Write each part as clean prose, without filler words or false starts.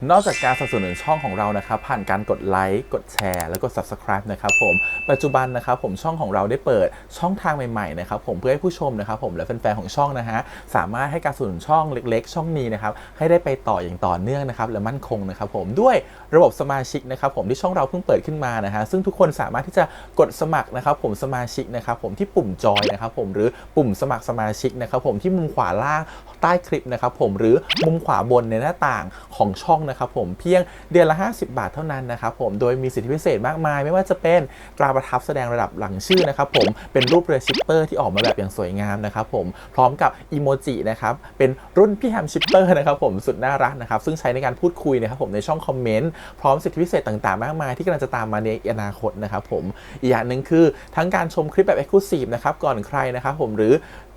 นอกจากการสนับสนุนช่องของเรานะครับผ่านการกดไลค์กดแชร์แล้วก็ Subscribe นะครับผมปัจจุบันนะครับผมช่องของเราได้เปิดช่องทางใหม่ๆนะครับผมเพื่อให้ผู้ชมนะครับผมและแฟนๆของช่องนะฮะสามารถให้การสนับสนุนช่องเล็กๆช่องนี้นะครับให้ได้ไปต่ออย่างต่อเนื่องนะครับและมั่นคงนะครับผมด้วยระบบสมาชิกนะครับผมที่ช่องเราเพิ่งเปิดขึ้นมานะฮะซึ่งทุกคนสามารถที่จะกดสมัครนะครับผมสมาชิกนะครับผมที่ปุ่มจอยนะครับผมหรือปุ่มสมัครสมาชิกนะครับผมที่มุมขวาล่างใต้คลิปนะครับผมหรือมุมขวาบนในหน้าต่างของช่องนะครับผมเพียงเดือนละ50 บาทเท่านั้นนะครับผมโดยมีสิทธิพิเศษมากมายไม่ว่าจะเป็นตราประทับแสดงระดับหลังชื่อนะครับผมเป็นรูปเรือชิปเปอร์ที่ออกมาแบบอย่างสวยงามนะครับผมพร้อมกับอีโมจินะครับเป็นรุ่นพี่แฮมชิปเปอร์นะครับผมสุดน่ารักนะครับซึ่งใช้ในการพูดคุยนะครับผมในช่องคอมเมนต์พร้อมสิทธิพิเศษต่างๆมากมายที่กำลังจะตามมาในอนาคตนะครับผมอีกอย่างหนึ่งคือทั้งการชมคลิปแบบ Exclusive นะครับก่อนใครนะครับผมหรือ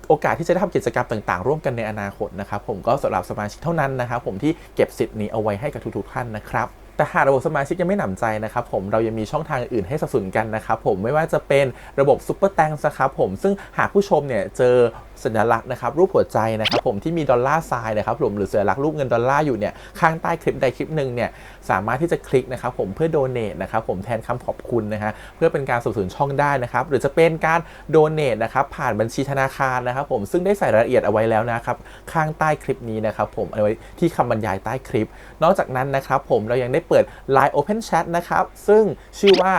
โอกาสที่จะได้ทำกิจกรรมต่างๆร่วมกันในอนาคตนะครับผมก็สำหรับสมาชิกเท่านั้นนะครับผมที่เก็บสิทธิ์นี้เอาไว้ให้กับทุกๆท่านนะครับแต่หากระบบสมาชิกยังไม่หนำใจนะครับผมเรายังมีช่องทางอื่นให้สนับสนุนกันนะครับผมไม่ว่าจะเป็นระบบซุปเปอร์แตงนะครับผมซึ่งหากผู้ชมเนี่ยเจอสัญลักษณ์นะครับรูปหัวใจนะครับผมที่มีดอลลาร์ไซน์นะครับผมหรือสัญลักษณ์รูปเงินดอลลาร์อยู่เนี่ยข้างใต้คลิปใดคลิปหนึ่งเนี่ยสามารถที่จะคลิกนะครับผมเพื่อโดเนทนะครับผมแทนคำขอบคุณนะฮะเพื่อเป็นการสนับสนุนช่องได้นะครับหรือจะเป็นการโดเนทนะครับผ่านบัญชีธนาคารนะครับผมซึ่งได้ใส่รายละเอียดเอาไว้แล้วนะครับข้างใต้คลิปนี้นะครับผมเอาไว้ที่คำบรรยายใต้คลิปนอกจากนั้นนะครับผมเรายังได้เปิด Line Open Chat นะครับซึ่งชื่อว่า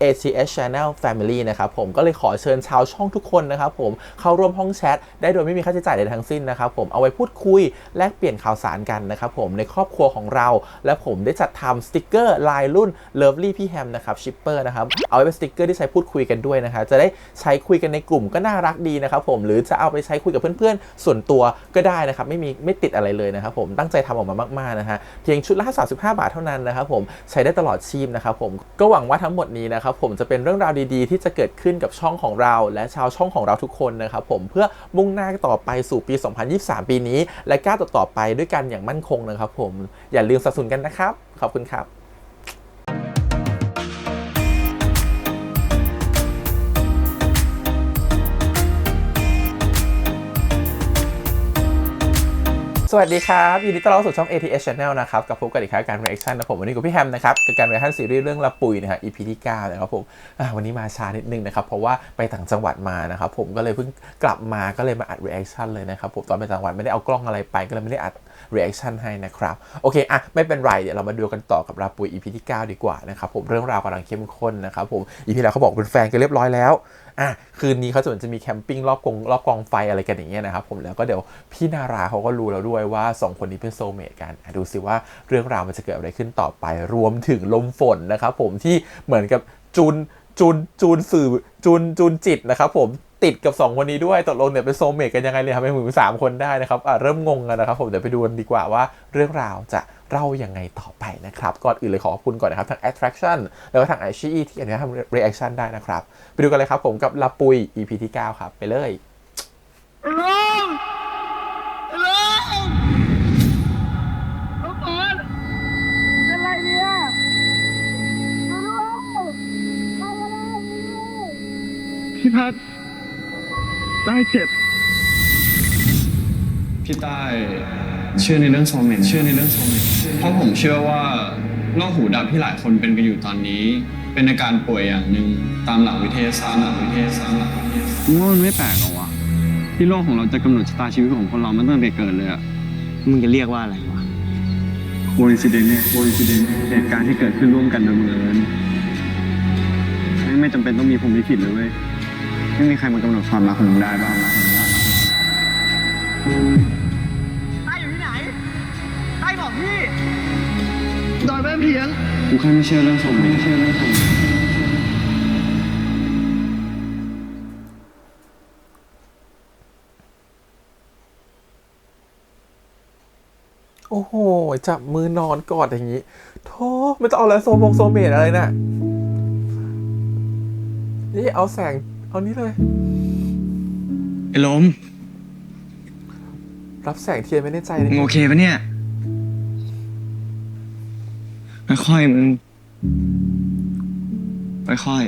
ATS Channel Family นะครับผมก็เลยขอเชิญชาวช่องทุกคนนะครับผมเข้าร่วมห้องแชทได้โดยไม่มีค่าใช้จ่ายใดทั้งสิ้นนะครับผมเอาไว้พูดคุยแลกเปลี่ยนข่าวสารกันนะครับผมในครอบครัวของเราและผมได้จัดทำสติกเกอร์ลายรุ่น Lovely พี่แฮมนะครับชิปเปอร์นะครับเอาไว้เป็นสติกเกอร์ที่ใช้พูดคุยกันด้วยนะครับจะได้ใช้คุยกันในกลุ่มก็น่ารักดีนะครับผมหรือจะเอาไปใช้คุยกับเพื่อนๆส่วนตัวก็ได้นะครับไม่ติดอะไรเลยนะครับผมตั้งใจทำออกมามากๆนะฮะเพียงชุดละ35 บาทเท่านั้นนะครับผมใช้ได้ตลอดชีพนะครับผมก็หวังว่าทั้งหมดนี้นะครับผมจะเป็นเรื่องราวดีๆที่จะเกิดขึ้นกับช่องของเราและชาวช่องของเราทุกคนนะครับผมเพื่อมุ่งหน้าต่อไปสู่ปี 2023 ปีนี้และก้าวต่อไปด้วยกันอย่างมั่นคงนะครับผมอย่าลืมสนับสนุนกันนะครับขอบคุณครับสวัสดีครับยินดีต้อนรับสู่ช่อง ATS Channel นะครับกับพบกันอีกครั้งการ reaction นะผมวันนี้กับพี่แฮมนะครับกับการ reaction ซีรีส์เรื่องละปุยนะฮะ EP ที่ 9 นะครับผมวันนี้มาช้านิดนึงนะครับเพราะว่าไปต่างจังหวัดมานะครับผมก็เลยเพิ่งกลับมาก็เลยมาอัด reaction เลยนะครับผมตอนไปต่างจังหวัดไม่ได้เอากล้องอะไรไปก็เลยไม่ได้อัด reaction ให้นะครับโอเคไม่เป็นไรเดี๋ยวเรามาดูกันต่อกับละปุย EP ที่ 9 ดีกว่านะครับผมเรื่องราวกำลังเข้มข้นนะครับผม EP แล้วเขาบอกเป็นแฟนกันเรียบร้อยแล้วคืนนี้เขาจะมีแคมปิ้งรอบกองไฟอะไรกันอย่างเงี้ยนะครับผมแล้วก็เดี๋ยวพี่นาราเขาก็รู้แล้วด้วยว่า2คนนี้เป็นโซลเมทกันดูสิว่าเรื่องราวมันจะเกิดอะไรขึ้นต่อไปรวมถึงลมฝนนะครับผมที่เหมือนกับจูนสื่อจูนจิตนะครับผมติดกับ2คนนี้ด้วยตกลงเนี่ยเป็นโซลเมทกันยังไงเลยทำให้ถึง3คนได้นะครับเริ่มงงกันนะครับผมเดี๋ยวไปดูกันดีกว่าว่าเรื่องราวจะเล่ายังไงต่อไปนะครับก่อนอื่นเลยขอบคุณก่อนนะครับทาง Attraction แล้วก็ทาง iQIYI ที่อนุญาตทำ reaction ได้นะครับไปดูกันเลยครับผมกับละปุย EP ที่ 9 ครับไปเลยอะไรเนี่ยพี่พัดได้เจ็บพี่ใต้เชื่อในเรื่องโซลเมตเพราะผมเชื่อว่าโรคหูดับที่หลายคนเป็นกันอยู่ตอนนี้เป็นอาการป่วยอย่างหนึ่งตามหลักวิทยาศาสตร์ว่ามันไม่แปลกหรอวะที่โลกของเราจะกำหนดชะตาชีวิตของคนเรามันตั้งแต่เกิดเลยอะมึงจะเรียกว่าอะไรวะโคอินซิเดนต์เหตุการณ์ที่เกิดขึ้นร่วมกันโดยบังเอิญไม่จำเป็นต้องมีพรหมลิขิตเลยเว้ยไม่มีใครมากำหนดความรักของมึงได้บ้างใต้อยู่ที่ไหนใต้บอกพี่ดอยแม่เพียง กูแค่ไม่เชื่อเรื่องสมมติโอ้โหจับมือนอนกอดอย่างนี้โธ่มันจะเอาอะไรโซเมตอะไรน่ะนี่เอาแสงเอานี้เลยไอ้ลมรับแสงเทียนไม่แน่ใจเลย มึงโอเคปะเนี่ยค่อยๆมึงค่อย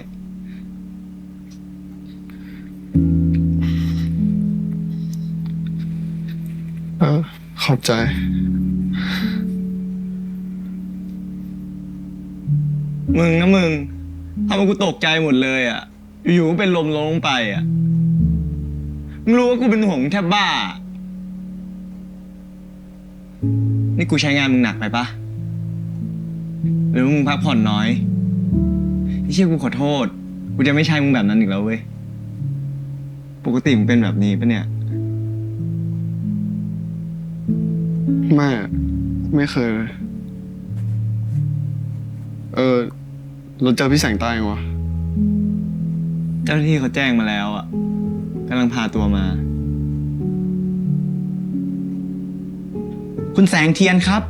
ขอบใจ มึงนะมึงทำให้กูตกใจหมดเลยอ่ะ อยู่ๆก็เป็นลมลงไปอ่ะ มึงรู้ว่ากูเป็นห่วงมึงแทบบ้า นี่กูใช้งานมึงหนักไปปะหรือว่ามึงพักผ่อนน้อยที่เชื่อกูขอโทษ กูจะไม่ใช่มึงแบบนั้นอีกแล้วเว้ย ปกติมึงเป็นแบบนี้ปะเนี่ย ไม่เคยเลยเราเจอพี่แสงใต้ยังวะ เจ้าหน้าที่เขาแจ้งมาแล้วอ่ะกำลังพาตัวมา คุณแสงเทียนครับ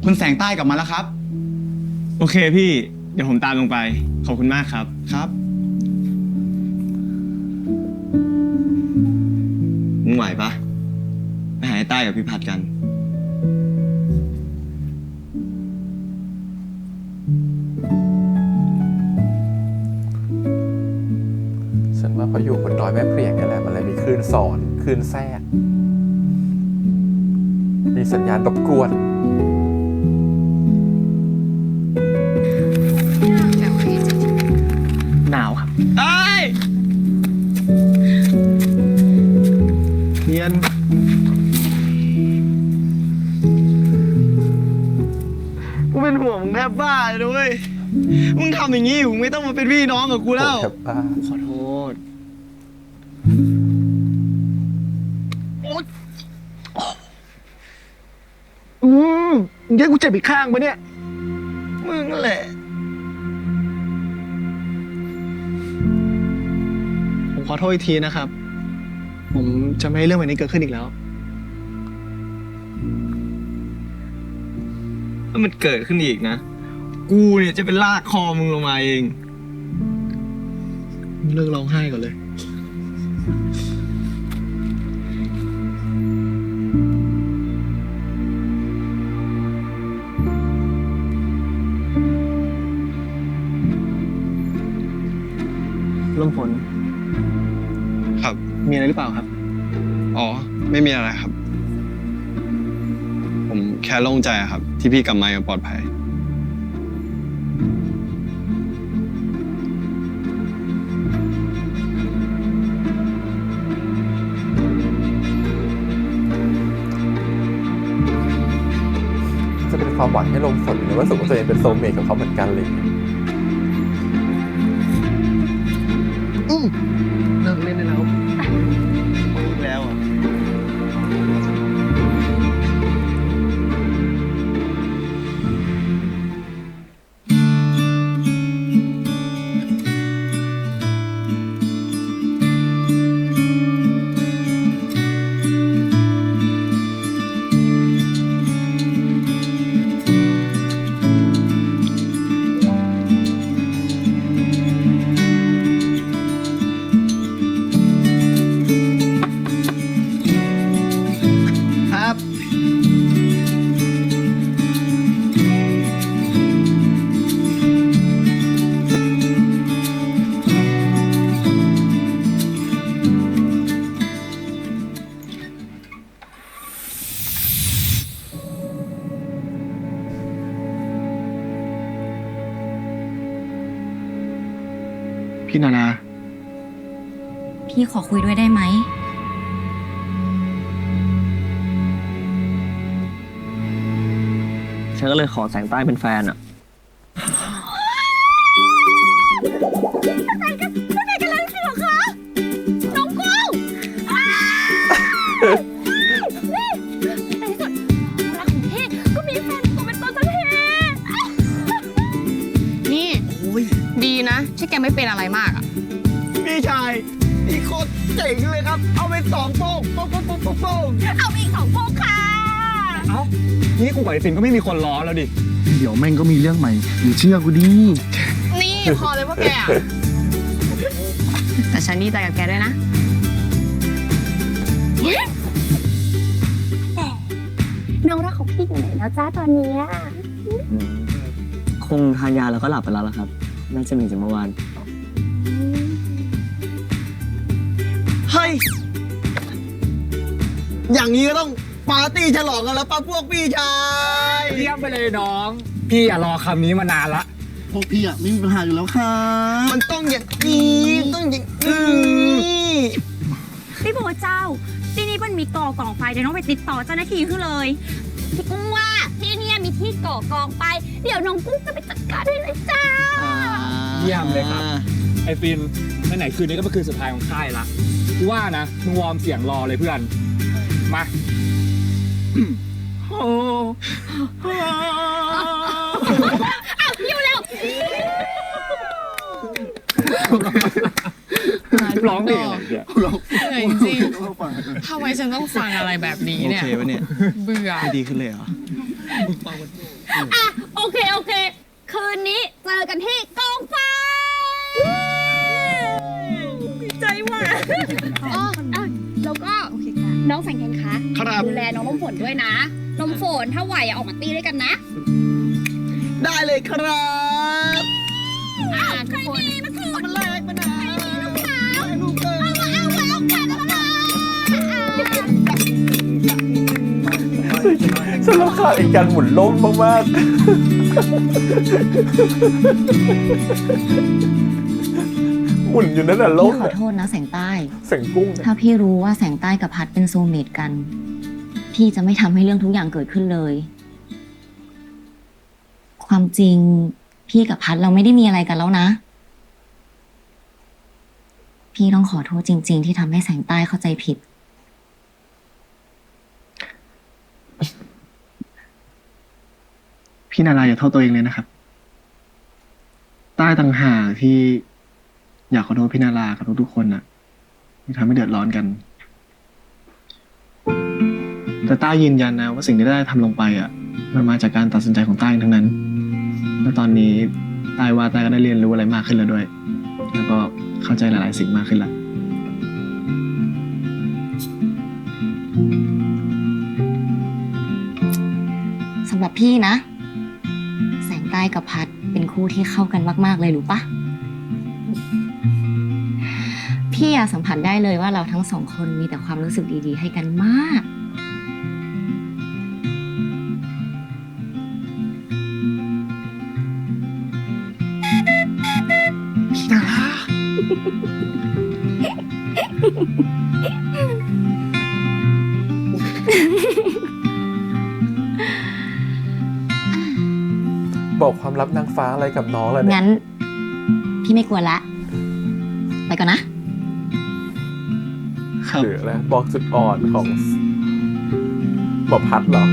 คุณแสงใต้กลับมาแล้วครับ โอเคพี่ เดี๋ยวผมตามลงไป ขอบคุณมากครับ ครับ มึงไหวปะไปหาไอ้ใต้กับพี่พัดกัน ฉันว่าเพราะอยู่บนดอยแม่เพลียงนี่แหละ มันเลยมีคลื่นสอนคลื่นแทรก มีสัญญาณรบกวน หนาวครับ ไอ้ เทียน กูเป็นห่วงมึงแทบบ้าเลยนะเว้ย มึงทำอย่างนี้มึงไม่ต้องมาเป็นพี่น้องกับกูแล้ว โหดแทบบ้า ขอโทษ เดี๋ยวกูเจ็บอีกข้างปะเนี่ย มึงนั่นแหละ ผมขอโทษอีกทีนะครับ ผมจะไม่ให้เรื่องแบบนี้เกิดขึ้นอีกแล้ว ถ้ามันเกิดขึ้นอีกนะ กูเนี่ยจะเป็นลากคอมึงลงมาเอง เลิกร้องไห้ก่อนเลย ลมฝน ครับ มีอะไรหรือเปล่าครับ อ๋อ ไม่มีอะไรครับ ผมแค่โล่งใจอะครับ ที่พี่กลับมาอย่างปลอดภัย จะเป็นความหวังให้ลมฝนหรือว่าสมมติตัวเองเป็นโซลเมทกับเขาเหมือนกันเลย เลิกเล่นได้แล้ว อีกแล้วอ่ะ ครับ พี่นานา พี่ขอคุยด้วยได้ไหม ฉันก็เลยขอแสงใต้เป็นแฟนอ่ะ นี่ดีนะที่แกไม่เป็นอะไรมากอ่ะ พี่ชายนี่โคตรเจ๋งเลยครับ เอาไป2 โป้งโป้งโป้งโป้งโป้งโป้ง เอาอีก2 โป้งค่ะ นี่กูกับไอ้ฟินก็ไม่มีคนล้อแล้วดิ เดี๋ยวแม่งก็มีเรื่องใหม่มึงเชื่อกูดิ นี่พอเลยพวกแกอะแต่ฉันดีใจกับแกด้วยนะ น้องรักของพี่อยู่ไหนแล้วจ้าตอนเนี้ย คงทานยาแล้วก็หลับไปแล้วล่ะครับ น่าจะมีจากเมื่อวาน เฮ้ย อย่างนี้ก็ต้องปาร์ตี้ฉลองกันแล้วป่ะพวกพี่ชาย เยี่ยมไปเลยน้อง พี่รอคำนี้มานานละ พวกพี่อ่ะไม่มีปัญหาอยู่แล้วค่ะ มันต้องอย่างนี้ต้องอย่างนี้ พี่โบเจ้า ที่นี่มันมีก่อกองไฟเดี๋ยวน้องไปติดต่อเจ้าหน้าที่ขึ้นเลยพี่กุ้งว่าที่เนี่ยมีที่ก่อกองไฟเดี๋ยวน้องกุ้งจะไปจัดการให้เลยจ้า เยี่ยมเลยครับ ไอ้ฟินไหนๆคืนนี้ก็เป็นคืนสุดท้ายของค่ายละกูว่านะมึงวอร์มเสียงรอเลยเพื่อน มา อยู่แล้ว ร้องเพลงอะไรเนี่ย เหนื่อยจริงทำไมฉันต้องฟังอะไรแบบนี้ โอ เนี่ย เคปะเนี่ย เบื่อ ไม่ดีขึ้นเลยเหรอ อ่ะโอเค คืนนี้เจอกันที่กองไฟดีใจว่ะแล้วก็น้องแสงเทนคะ ครับ ดูแลน้องน้ำฝนด้วยนะน้ำฝนถ้าไหวออกมาตีด้วยกันนะ ได้เลยครับ ทุกคนมันแรงมันนะลูกสาวเอากัน ฉันรำคาญอีกการหมุนล่มมากๆ หมุนอยู่นั่นน่ะล่ม พี่ขอโทษนะแสงใต้ แสงกุ้งเนี่ย ถ้าพี่รู้ว่าแสงใต้กับพัดเป็นโซลเมตกัน พี่จะไม่ทำให้เรื่องทุกอย่างเกิดขึ้นเลย ความจริงพี่กับพัดเราไม่ได้มีอะไรกันแล้วนะ พี่ต้องขอโทษจริง ๆ ที่ทำให้แสงใต้เข้าใจผิด พี่นาราอย่าโทษตัวเองเลยนะครับ ใต้ต่างหากที่อยากขอโทษพี่นารากับทุกๆคนน่ะที่ทำให้เดือดร้อนกัน แต่ต้ายืนยันนะว่าสิ่งที่ได้ทำลงไปอ่ะ มันมาจากการตัดสินใจของต้าเองทั้งนั้น และตอนนี้ต้าว่าต้าก็ได้เรียนรู้อะไรมากขึ้นแล้วด้วย แล้วก็เข้าใจหลายๆสิ่งมากขึ้นละ สำหรับพี่นะ แสงใต้กับพัดเป็นคู่ที่เข้ากันมากๆเลยรู้ปะพี่อะสัมผัสได้เลยว่าเราทั้งสองคนมีแต่ความรู้สึกดีๆให้กันมาก บอกความลับนางฟ้าอะไรกับน้องเลยเนี่ย งั้น พี่ไม่กลัวละ ไปก่อนนะ ครับ หรืออะไรบอกจุดอ่อนของบอกพัดเหรอ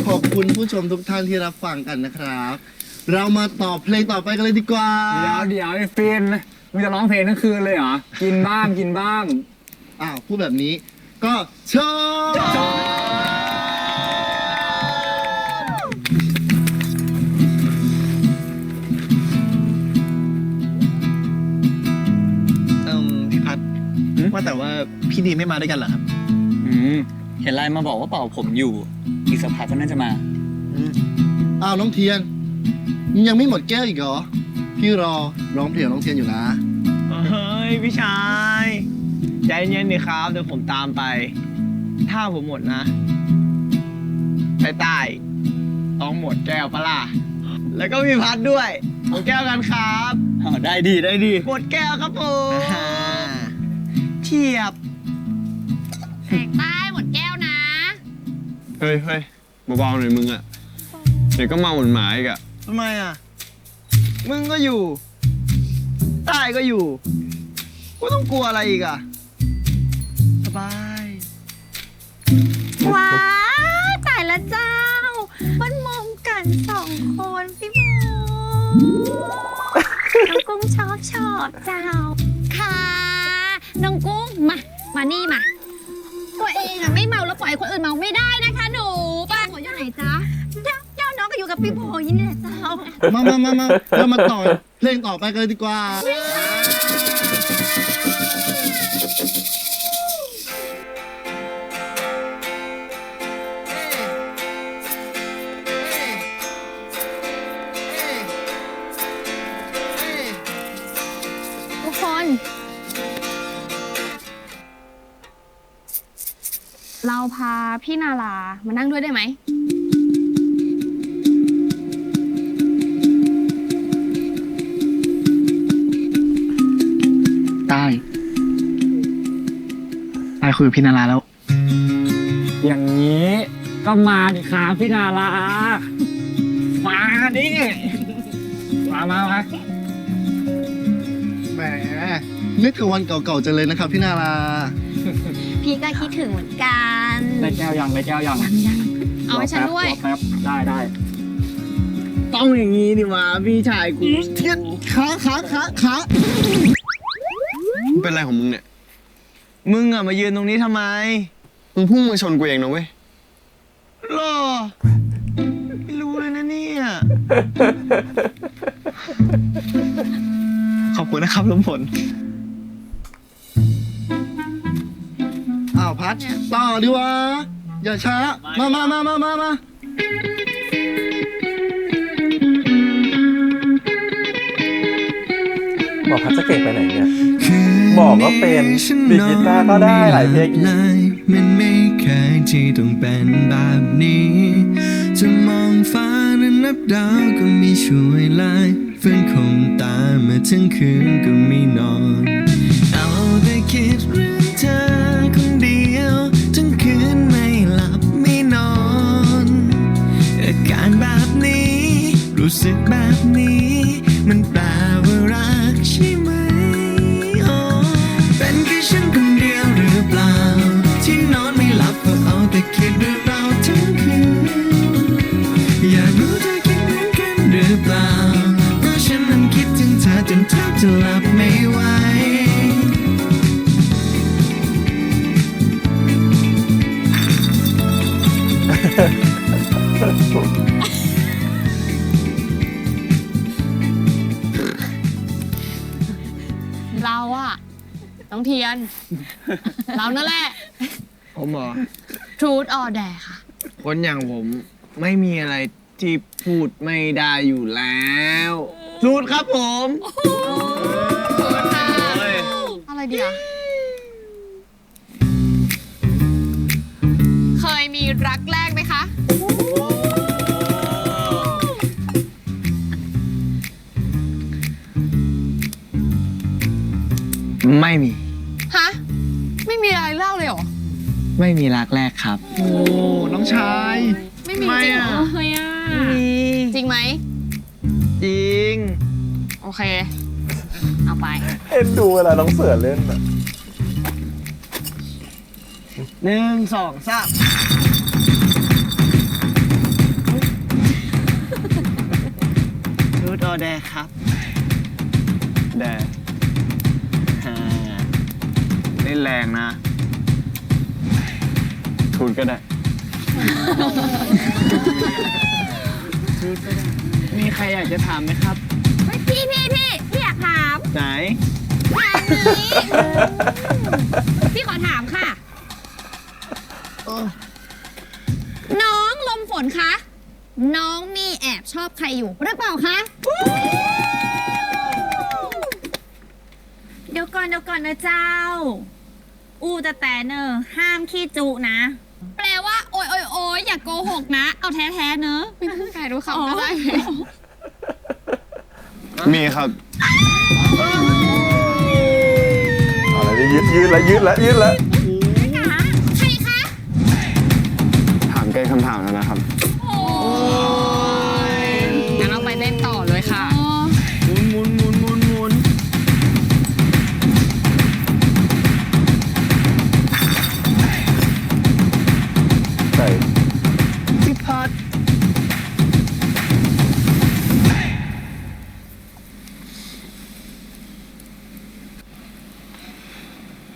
ขอบคุณผู้ชมทุกท่านที่รับฟังกันนะครับ เรามาต่อเพลงต่อไปกันเลยดีกว่า เดี๋ยวไอ้ฟินมึงจะร้องเพลงทั้งคืนเลยเหรอ กินบ้างกินบ้าง อ้าวพูดแบบนี้ก็ชอบพี่พัดว่าแต่ว่าพี่ดีไม่มาด้วยกันเหรอครับ เห็นไลน์มาบอกว่าเป่าผมอยู่ อีกสักพักก็น่าจะมา อ้าวน้องเทียนยังไม่หมดแก้วอีกเหรอ พี่รอร้องเพลงน้องเทียนอยู่นะ เฮ้ยพี่ชายใจเย็นดิครับเดี๋ยวผมตามไป ถ้าผมหมดนะไปใต้ต้องหมดแก้วปะล่ะแล้วก็มีพัดด้วยหมดแก้วกันครับ ได้ดีได้ดี หมดแก้วครับผมเทียบ แสงใต้หมดแก้วนะ เฮ้ยเบาๆหน่อยมึงอ่ะ เดี๋ยวก็เมาเหมือนหมาอีกอ่ะ ทำไมอ่ะมึงก็อยู่ใต้ก็อยู่กูต้องกลัวอะไรอีกอ่ะสบาย ว้ายตายละเจ้า มันมองกันสองคนพี่โมน้องกุ้งชอบเจ้า ค่ะน้องกุ้งมานี่มา ตัวเองอะไม่เมาแล้วปล่อยคนอื่นเมาไม่ได้นะคะหนูป้าหัวอยู่ไหนจ๊ะเจ้าน้องก็อยู่กับพี่โมยนี่แหละเจ้า มาเรามาต่อเพลงต่อไปกันเลยดีกว่า เราพาพี่นารามานั่งด้วยได้ไหม ได้คุยกับพี่นาราแล้ว อย่างนี้ก็มาดิครับพี่นารามาดิมา แหมนึกถึงวันเก่าๆจังเลยนะครับพี่นารา พี่ก็คิดถึงเหมือนกัน ได้แก้วยัง เอาให้ฉันด้วย รอแป๊บได้ ต้องอย่างนี้ดิวะพี่ชายกูขาเป็นไรของมึงเนี่ย มึงอะมายืนตรงนี้ทำไม มึงพุ่งมาชนกูเองนะเว้ยหรอไม่รู้เลยนะเนี่ย ขอบคุณนะครับลมฝน อ้าวพัดต่อดีวะอย่าช้า มา บอกพัดจะเก่งไปไหนเนี่ย บอกว่าเป็นดีดกีตาร์ก็ได้หลายเพลง มันไม่เคยที่ต้องเป็นแบบนี้จะมองฟ้าและนับดาวก็ไม่ช่วยเลยฝันคงตามมาทั้งคืนก็ไม่นอนเอาแต่คิดเรื่องเธอคนเดียวทั้งคืนไม่หลับไม่นอนอาการแบบนี้รู้สึกแบบนี้มันแปลว่ารักใช่ไหมเป็นแค่ฉันคนเดียวหรือเปล่าที่นอนไม่หลับก็เอาแต่คิดเรื่องเราทั้งคืนอยากรู้เธอคิดเหมือนกันหรือเปล่าเพราะฉันนั้นคิดถึงเธอจนแทบจะหลับไม่ไหว เราอะน้องเทียน เรานั่นแหละ ผมเหรอ Truth or Dare ค่ะ คนอย่างผมไม่มีอะไรที่พูดไม่ได้อยู่แล้วรูดครับผม อะไรเดียวเคยมีรักแรกไหมคะ ไม่มี ฮะ ไม่มีอะไรเล่าเลยเหรอ ไม่มีรักแรกครับ โอ้น้องชาย ไม่มีจริงเหรอเฮ้ยอะจริงไหม จริง โอเค เอาไป เอ็นดูเวลาน้องเสือเล่นอะ 1 2 3รูดออแดครับ แดเล่นแรงนะทูนก็ได้ มีใครอยากจะถามไหมครับ พี่อยากถาม ไหน พี่ขอถามค่ะ น้องลมฝนคะ น้องมีแอบชอบใครอยู่หรือเปล่าคะ เดี๋ยวก่อนนะเจ้า อู้แต่เนอะห้ามขี้จุนะ แปลว่า โอยอย่าโกหกนะ เอาแท้ๆเนอะ ไม่ต้องแกรู้คำก็ได้ไหม มีครับ อะไรนี่ยืดแล้ว ใครคะ ถามเกินคำถามแล้วนะครับ งั้นเราไปเล่นต่อเลยค่ะ หมุน ใช่ พี่พัด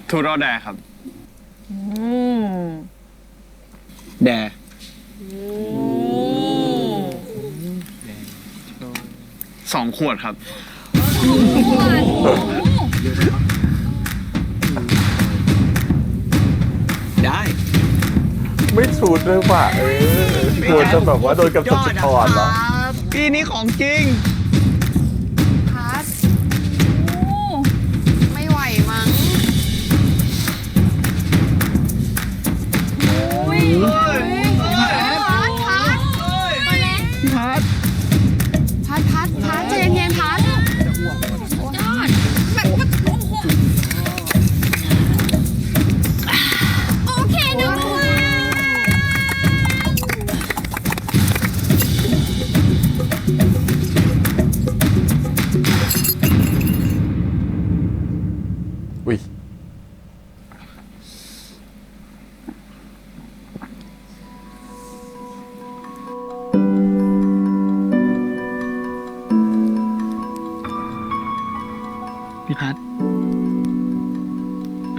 ทูรอแดครับ แด2 ขวดครับ ได้ ไม่ชูดเลยว่ะกลัวจะแบบว่าโดนกำจัดจุดอ่อนเหรอ พี่นี่ของจริง พัดไม่ไหวมั้ง โ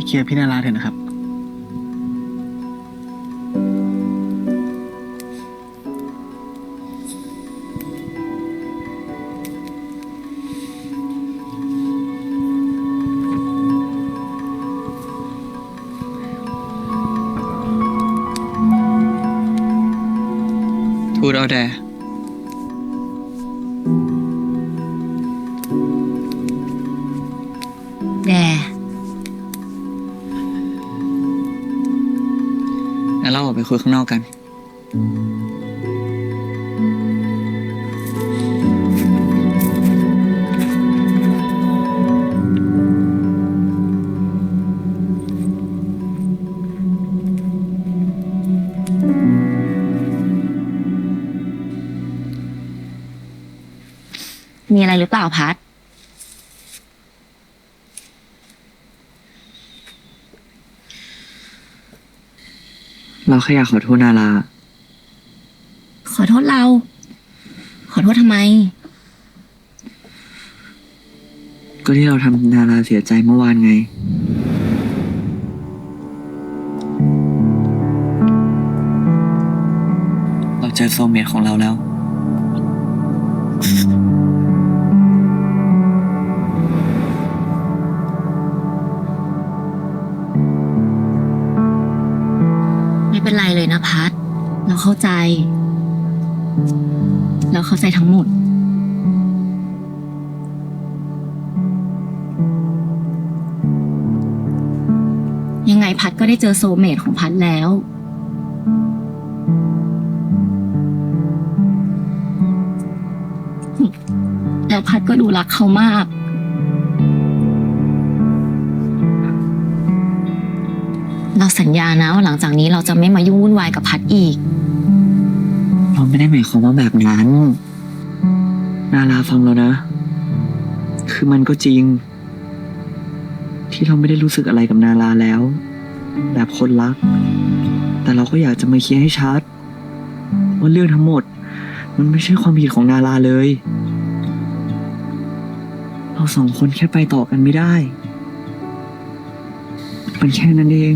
เคลียร์พี่นาราเถอะนะครับ ทูดเอาแต่ แด แล้วเราออกไปคุยข้างนอกกัน มีอะไรหรือเปล่าพัด เราแค่อยากขอโทษนารา ขอโทษเรา ขอโทษทำไม ก็ที่เราทำนาราเสียใจเมื่อวานไง เราเจอโซลเมตของเราแล้ว ไม่เป็นไรเลยนะพัด เราเข้าใจ เราเข้าใจทั้งหมด ยังไงพัดก็ได้เจอโซลเมตของพัดแล้ว แล้วพัดก็ดูรักเขามาก เราสัญญานะว่าหลังจากนี้เราจะไม่มายุ่งวุ่นวายกับพัดอีก เราไม่ได้หมายความว่าแบบนั้น นาราฟังเรานะ คือมันก็จริง ที่เราไม่ได้รู้สึกอะไรกับนาราแล้ว แบบคนรัก แต่เราก็อยากจะมาเคลียร์ให้ชัด ว่าเรื่องทั้งหมด มันไม่ใช่ความผิดของนาราเลย เราสองคนแค่ไปต่อกันไม่ได้ มันแค่นั้นเอง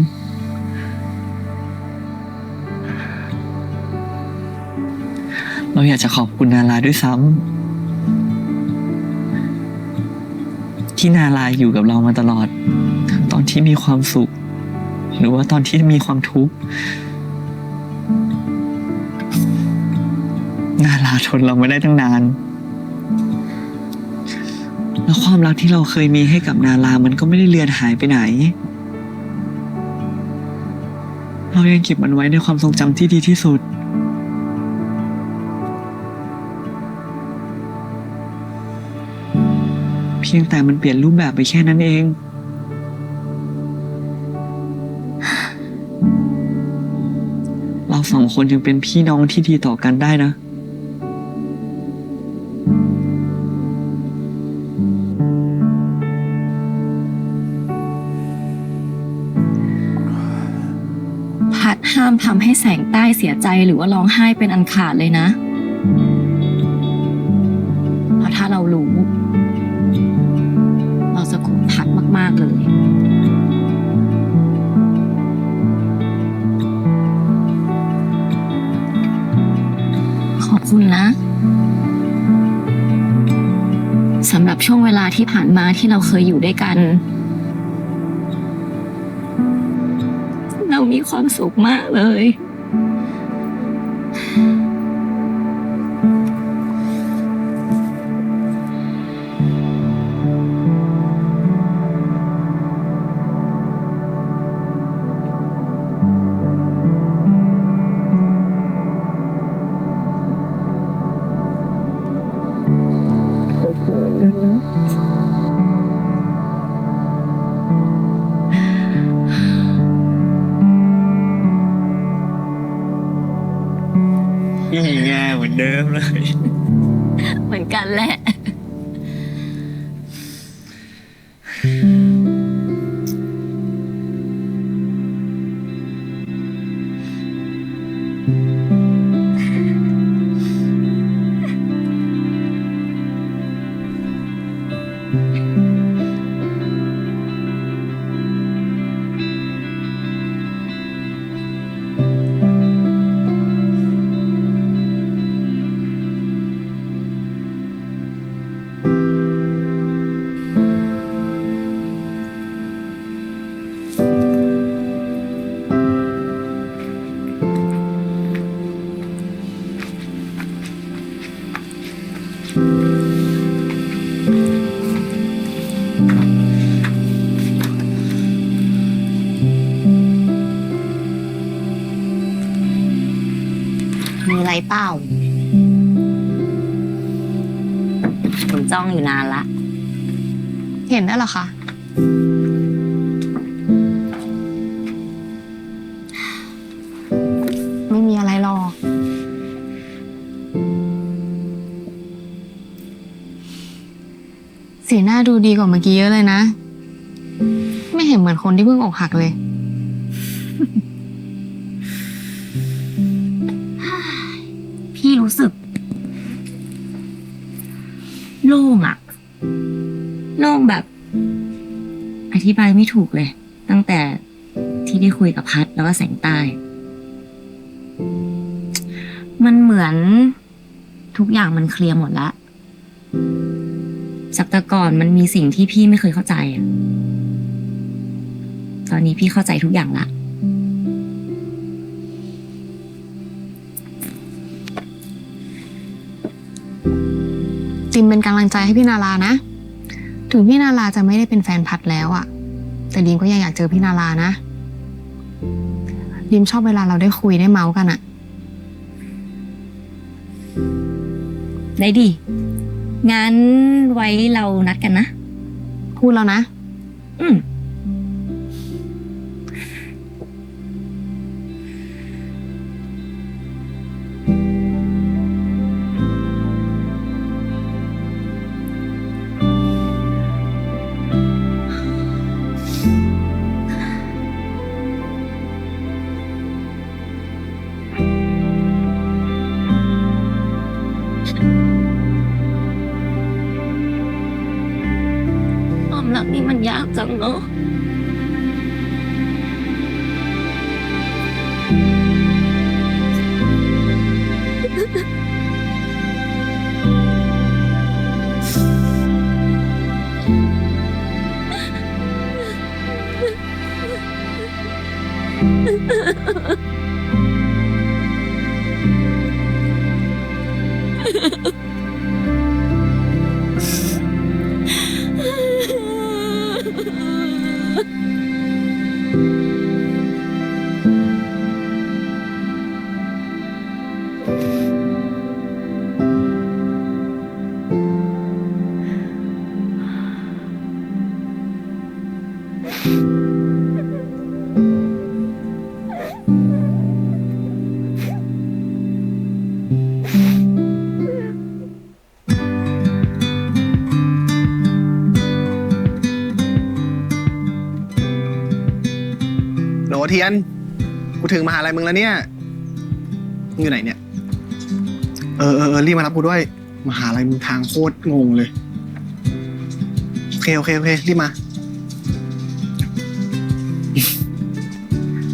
เราอยากจะขอบคุณนาราด้วยซ้ำที่นาราอยู่กับเรามาตลอดทั้งตอนที่มีความสุข หรือว่าตอนที่มีความทุกข์นาราทนเรามาได้ตั้งนาน แล้วความรักที่เราเคยมีให้กับนารามันก็ไม่ได้เลือนหายไปไหน เรายังเก็บมันไว้ในความทรงจำที่ดีที่สุด เพียงแต่มันเปลี่ยนรูปแบบไปแค่นั้นเอง เราสองคนยังเป็นพี่น้องที่ดีต่อกันได้นะ พัดห้ามทำให้แสงใต้เสียใจหรือว่าร้องไห้เป็นอันขาดเลยนะ เพราะถ้าเรารู้ เราจะโกรธพัดมากๆเลย ขอบคุณนะสำหรับช่วงเวลาที่ผ่านมาที่เราเคยอยู่ด้วยกัน เรามีความสุขมากเลย ง่ายเหมือนเดิมเลย เหมือนกันแหละ อะไรเปล่าหนูจ้องอยู่นานละ เห็นได้เหรอคะ ไม่มีอะไรหรอก สีหน้าดูดีกว่าเมื่อกี้เยอะเลยนะ ไม่เห็นเหมือนคนที่เพิ่งอกหักเลย พี่รู้สึก โล่งอะโล่งแบบ อธิบายไม่ถูกเลย ตั้งแต่ที่ได้คุยกับพัดแล้วก็แสงใต้ มันเหมือนทุกอย่างมันเคลียร์หมดแล้วจากแต่ก่อนมันมีสิ่งที่พี่ไม่เคยเข้าใจอะตอนนี้พี่เข้าใจทุกอย่างละ จิมเป็นกำลังใจให้พี่นารานะ ถึงพี่นาราจะไม่ได้เป็นแฟนพัดแล้วอะแต่ดิมก็ยังอยากเจอพี่นารานะ ดิมชอบเวลาเราได้คุยได้เมาส์กันอะ ได้ดิ งั้นไว้เรานัดกันนะ พูดแล้วนะ อืม ความรักนี่มันยากจังเนอะ โหลเทียน กูถึงมหาลัยมึงแล้วเนี่ยมึงอยู่ไหนเนี่ย รีบมารับกูด้วย มหาลัยมึงทางโคตรงงเลย โอเค รีบมา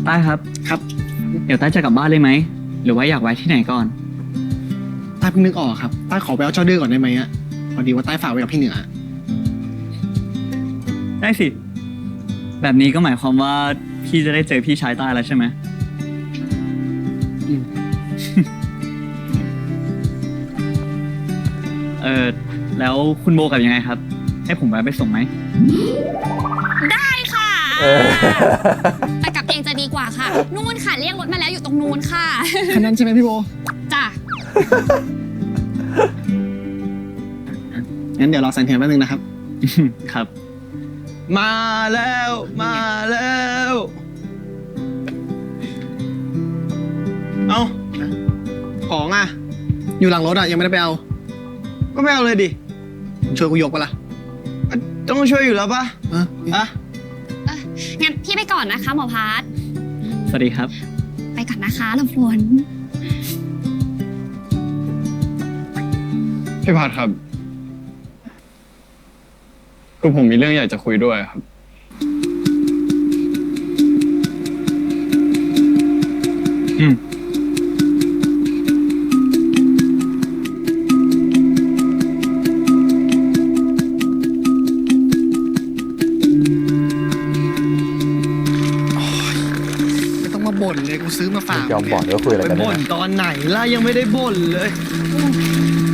ต้าครับ ครับ เดี๋ยวต้าจะกลับบ้านเลยไหม หรือว่าอยากไว้ที่ไหนก่อน ต้าเพิ่งนึกออกครับ ต้าขอไปเอาเจ้าดื้อก่อนได้ไหมอะพอดีว่าต้าฝากไว้กับพี่เหนือ ได้สิ แบบนี้ก็หมายความว่าพี่จะได้เจอพี่ชายต้าแล้วใช่ไหม แล้วคุณโบกับยังไงครับ ให้ผมแวะไปส่งไหม ได้ค่ะ แต่กลับเองจะดีกว่าค่ะ นู่นค่ะเรียกรถมาแล้วอยู่ตรงนู้นค่ะ คันนั้นใช่ไหมพี่โบ จ้ะ งั้นเดี๋ยวรอแสงเทียนแป๊บนึงนะครับ ครับ มาแล้ว มาแล้ว เอา ของอ่ะ อยู่หลังรถอ่ะยังไม่ได้ไปเอา ก็ไม่เอาเลยดิ ช่วยกูยกปะล่ะ ต้องช่วยอยู่แล้วปะ อ่ะ งั้นพี่ไปก่อนนะคะหมอพาร์ท สวัสดีครับ ไปก่อนนะคะลำพวน พี่พัดครับ คือผมมีเรื่องอยากจะคุยด้วยครับ อืม ไม่ต้องมาบ่นเลยกูซื้อมาฝาก ยอมบอกด้วยว่าคุยอะไร ไป กันเนี่ บ่ ย นตอนไหนล่ะยังไม่ได้บ่นเลย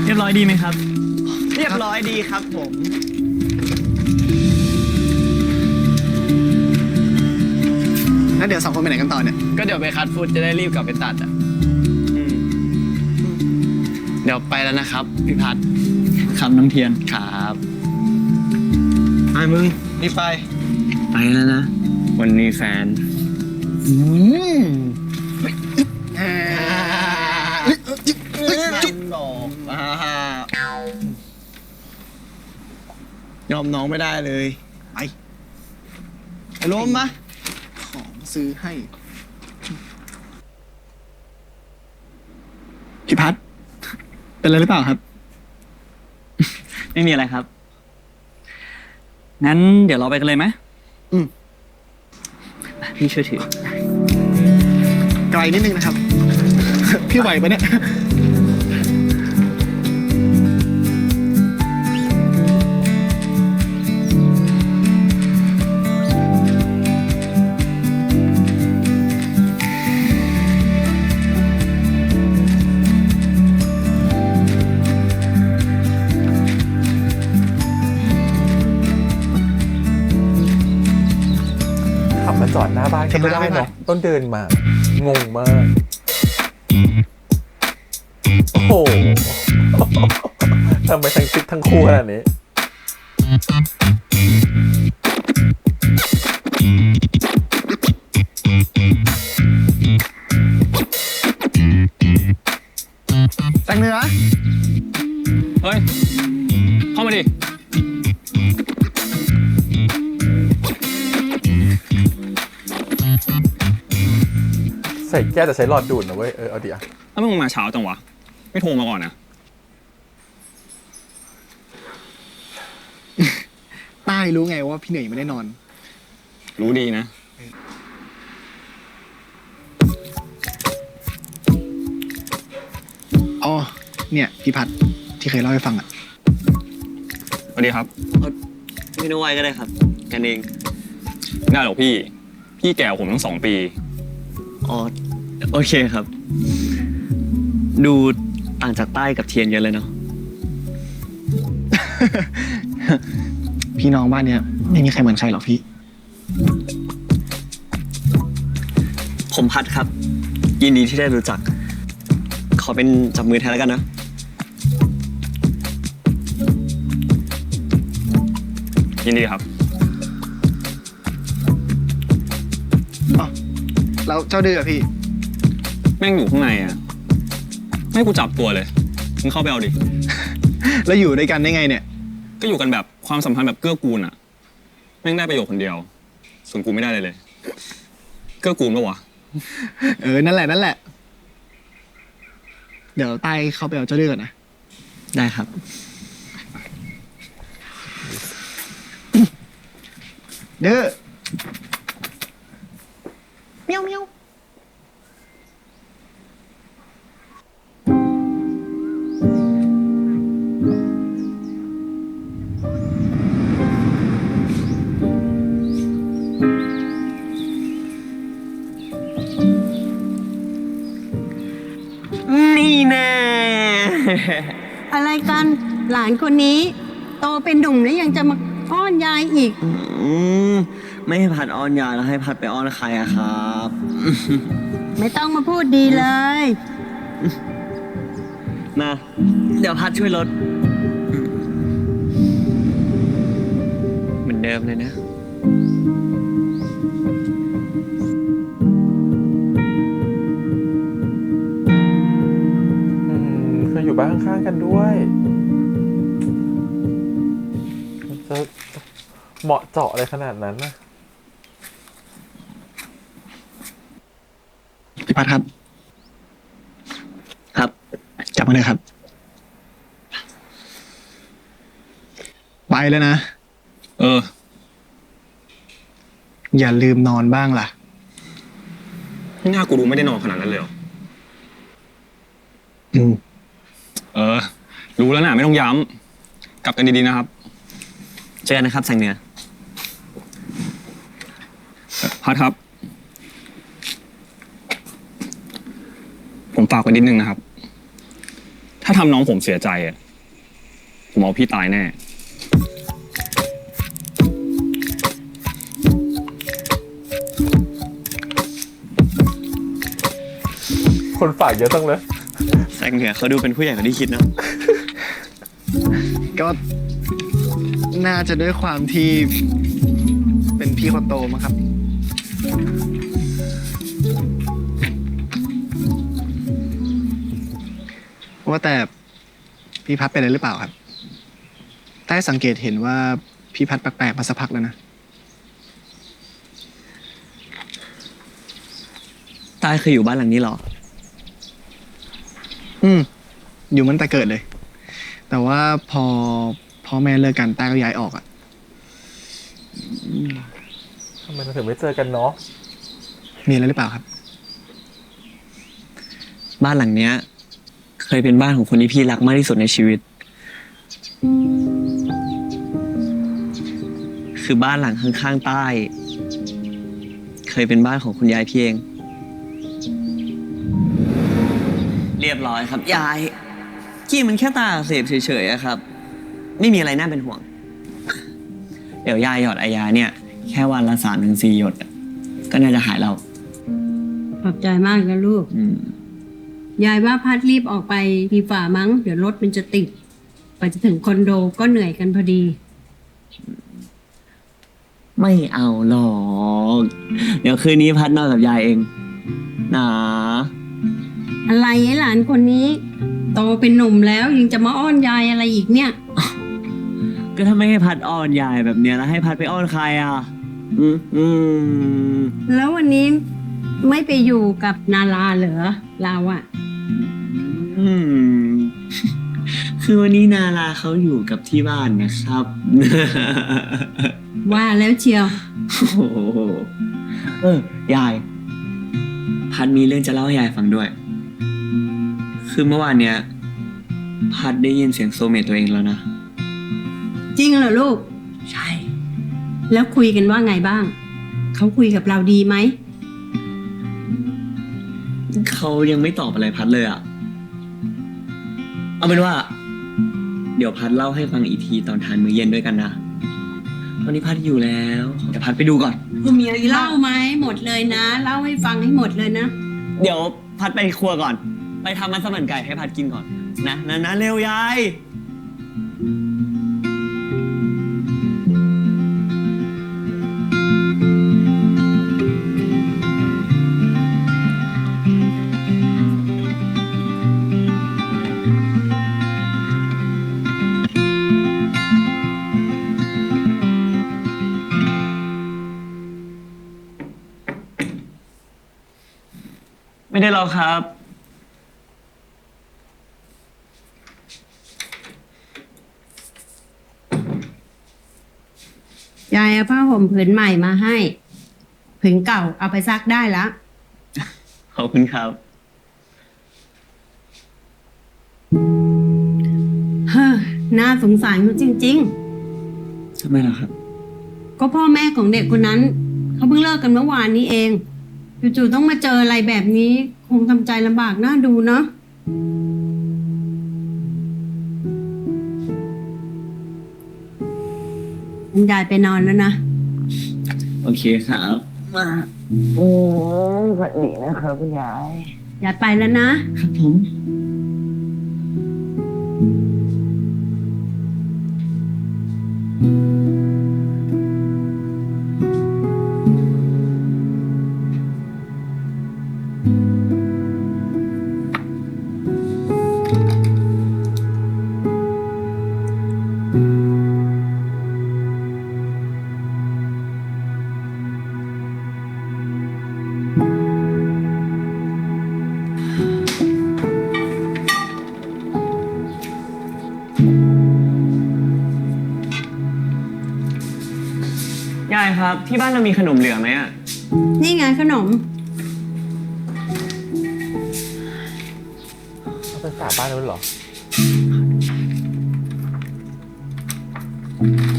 เรียบร้อยดีไหมครับ เรียบร้อยดีครับผม แล้วเดี๋ยวสองคนไปไหนกันต่อเนี่ย ก็เดี๋ยวไปคัดฟุตจะได้รีบกลับไปตัดอ่ะ เดี๋ยวไปแล้วนะครับ พี่พัด ครับน้องเทียน ครับไอ้มึงรีบไป ไปแล้วนะ วันนี้แฟน ยอมน้องไม่ได้เลย ไป ไอ้ลมมา ของซื้อให้ พี่พัด เป็นอะไรหรือเปล่าครับ ไม่มีอะไรครับ งั้นเดี๋ยวเราไปกันเลยไหม อืม พี่ช่วยถือ ไกลนิดนึงนะครับ พี่ไหวปะเนี่ย ขับมาจอดหน้าบ้านก็ไม่ได้เนาะต้องเดินมา งงมาก โอ้โห ทำไมทั้งชิดทั้งคู่ขนาดนี้ แต่งเนื้อ เฮ้ย เข้ามาดิ ใส่แก้วแต่ใช้หลอดดูดนะเว้ย เอาดิอ่ะ ถ้ามึงมาเช้าจังวะ ไม่โทรมาก่อนนะ ใต้รู้ไงว่าพี่เหนื่อยไม่ได้นอน รู้ดีนะ อ๋อ เนี่ย พี่พัดที่เคยเล่าให้ฟังอ่ะ สวัสดีครับ ไม่ต้องไวก็ได้ครับ กันเอง ได้หรอกพี่ พี่แก่กว่าผมทั้ง2 ปี อ๋อ โอเคครับ ดูต่างจากใต้กับเทียนเยอะเลยเนาะ พี่น้องบ้านเนี้ยไม่มีใครเหมือนใครหรอกพี่ ผมพัดครับ ยินดีที่ได้รู้จัก ขอเป็นจับมือแทนแล้วกันนะ ยินดีครับ อ๋อ แล้วเจ้าดื้ออะพี่ แม่งอยู่ข้างในอ่ะ ไม่ให้กูจับตัวเลย มึงเข้าไปเอาดิ แล้วอยู่ด้วยกันได้ไงเนี่ย ก็อยู่กันแบบความสัมพันธ์แบบเกื้อกูลอ่ะ แม่งได้ประโยชน์คนเดียว ส่วนกูไม่ได้เลย เกื้อกูลปะวะ นั่นแหละนั่นแหละ เดี๋ยวใต้เขาไปเอาเจ้าดื้อก่อนนะ ได้ครับ เด้อเมียวเมียว นี่แน่ อะไรกัน หลานคนนี้ โตเป็นหนุ่มแล้วยังจะมาอ้อนยายอีก ไม่ให้พัดอ้อนยาแล้วให้พัดไปอ้อนใครอะครับ ไม่ต้องมาพูดดีเลย มา เดี๋ยวพัดช่วยลด เหมือนเดิมเลยนะ คืออยู่บ้านข้างๆกันด้วยจะเหมาะเจาะอะไรขนาดนั้นนะ พี่พัดครับ ครับ จับมาเลยครับ ไปแล้วนะ เออ อย่าลืมนอนบ้างล่ะ หน้ากูดูไม่ได้นอนขนาดนั้นเลยเหรอ อืม เออ รู้แล้วนะไม่ต้องย้ำ กลับกันดีๆนะครับ เจอกันนะครับแสงเหนือ พัดครับ ผมฝากไว้นิดนึงนะครับ ถ้าทำน้องผมเสียใจอ่ะ ผมเอาพี่ตายแน่ คนฝากเยอะจังเลย แส แต่เหนือเขาดูเป็นผู้ใหญ่กว่าที่คิดเนาะ ก็น่าจะด้วยความที่เป็นพี่คนโตมั้งครับ ว่าแต่พี่พัดเป็นอะไรหรือเปล่าครับใต้สังเกตเห็นว่าพี่พัดแปลกๆมาสักพักแล้วนะ ตายเคยอยู่บ้านหลังนี้เหรอ อยู่มันแต่เกิดเลย แต่ว่าพอพ่อแม่เลิกกันต้าก็ย้ายออกอะ ทำไมเราถึงไม่เจอกันเนาะ มีอะไรหรือเปล่าครับ บ้านหลังเนี้ย เคยเป็นบ้านของคนที่พี่รักมากที่สุดในชีวิต คือบ้านหลังข้างๆใต้ เคยเป็นบ้านของคุณยายพี่เอง เรียบร้อยครับยายกี้มันแค่ตาอักเสพเฉยๆอะครับ ไม่มีอะไรน่าเป็นห่วง เดี๋ยวยายหยอดไอยาเนี่ย แค่วันละ3-4 หยดอะก็น่าจะหายแล้ว ขอบใจมากนะลูก ยายว่าพัดรีบออกไปดีฝ่ามั้ง เดี๋ยวรถมันจะติดไปจะถึงคอนโดก็เหนื่อยกันพอดี ไม่เอาหรอก เดี๋ยวคืนนี้พัดนอนกับยายเองนะ อะไรไอ้หลานคนนี้ โตเป็นหนุ่มแล้วยังจะมาอ้อนยายอะไรอีกเนี่ย ก็ถ้าไม่ให้พัดอ้อนยายแบบเนี้ยแล้วให้พัดไปอ้อนใครอ่ะ แล้ววันนี้ไม่ไปอยู่กับนาราเหรอเราอะ คือวันนี้นาราเขาอยู่กับที่บ้านนะครับ ว่าแล้วเชียว โอ้โหยาย พัดมีเรื่องจะเล่าให้ยายฟังด้วย คือเมื่อวานเนี้ย พัดได้ยินเสียงโซเมตตัวเองแล้วนะ จริงเหรอลูก ใช่ แล้วคุยกันว่าไงบ้าง เขาคุยกับเราดีไหม เขายังไม่ตอบอะไรพัดเลยอ่ะ เอาเป็นว่า เดี๋ยวพัดเล่าให้ฟังอีกทีตอนทานมื้อเย็นด้วยกันนะ ตอนนี้พัดอยู่แล้วเดี๋ยวพัดไปดูก่อนว่ามีอะไร เล่าไหมหมดเลยนะ เล่าให้ฟังให้หมดเลยนะ เดี๋ยวพัดไปครัวก่อน ไปทำมัสมั่นไก่ให้พัดกินก่อน นะเร็วยาย ไม่ได้หรอกครับ ยายเอาผ้าห่มผืนใหม่มาให้ ผืนเก่าเอาไปซักได้แล้ว ขอบคุณครับ เฮ้อน่าสงสารเขาจริง ทำไมล่ะครับ ๆ ก็พ่อแม่ของเด็กคนนั้น เขาเพิ่งเลิกกันเมื่อวานนี้เองจู่ๆต้องมาเจออะไรแบบนี้ คงทำใจลำบากน่าดูเนาะยายไปนอนแล้วนะ โอเคครับมาโอ้สวัสดีนะครับคุณยาย ยายไปแล้วนะ ครับผม ยายครับ ที่บ้านเรามีขนมเหลือไหมอ่ะ นี่ไงขนม เอาไปฝากบ้านด้วยเหรอ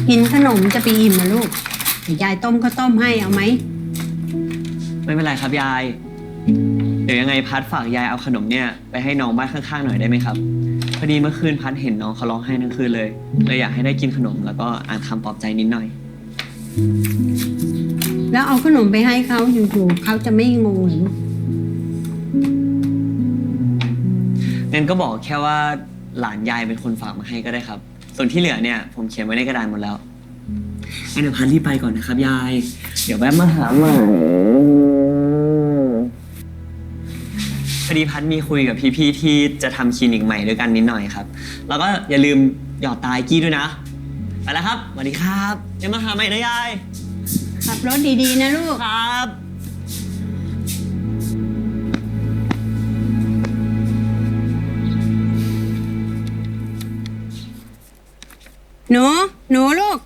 กินขนมจะไปอิ่มนะลูกเดี๋ยวยายต้มข้าวต้มให้เอาไหม ไม่เป็นไรครับยาย เดี๋ยวยังไงพัดฝากยายเอาขนมเนี่ยไปให้น้องบ้านข้างๆหน่อยได้ไหมครับ พอดีเมื่อคืนพัดเห็นน้องเขาร้องไห้ทั้งคืนเลยอยากให้ได้กินขนมแล้วก็อ่านคำปลอบใจนิดหน่อย แล้วเอาขนมไปให้เขาอยู่ๆเขาจะไม่งงเหรอลูก งั้นก็บอกแค่ว่าหลานยายเป็นคนฝากมาให้ก็ได้ครับ ส่วนที่เหลือเนี่ยผมเขียนไว้ในกระดานหมดแล้วงั้นเดี๋ยวพันรีบไปก่อนนะครับยาย เดี๋ยวแวะมาหาใหม่พอดีพันมีคุยกับพี่ๆที่จะทำคลินิกใหม่ด้วยกันนิดหน่อยครับ แล้วก็อย่าลืมหยอดตายกี้ด้วยนะ ไปแล้วครับสวัสดีครับเดี๋ยวมาหาใหม่นะยาย ขับรถดีๆนะลูก ครับ หนูลูก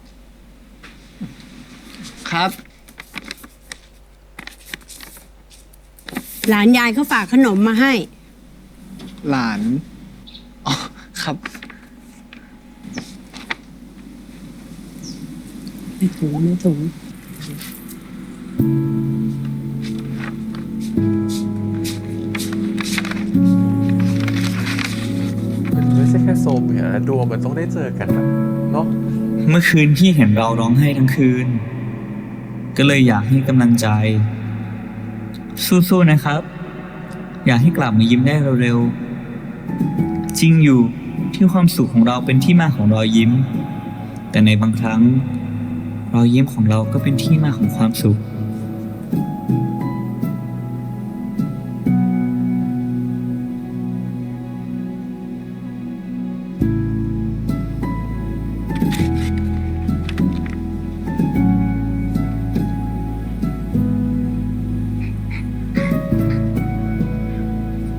ครับ หลานยายเขาฝากขนมมาให้ หลาน อ๋อ ครับ ไม่ถูก มันไม่ใช่แค่โซมอย่างนะดวงมันต้องได้เจอกันนะเนาะ เมื่อคืนพี่เห็นเราร้องไห้ทั้งคืน ก็เลยอยากให้กำลังใจ สู้ๆนะครับ อยากให้กลับมายิ้มได้เร็วๆจริงอยู่ที่ความสุขของเราเป็นที่มาของรอยยิ้ม แต่ในบางครั้งรอยยิ้มของเราก็เป็นที่มาของความสุข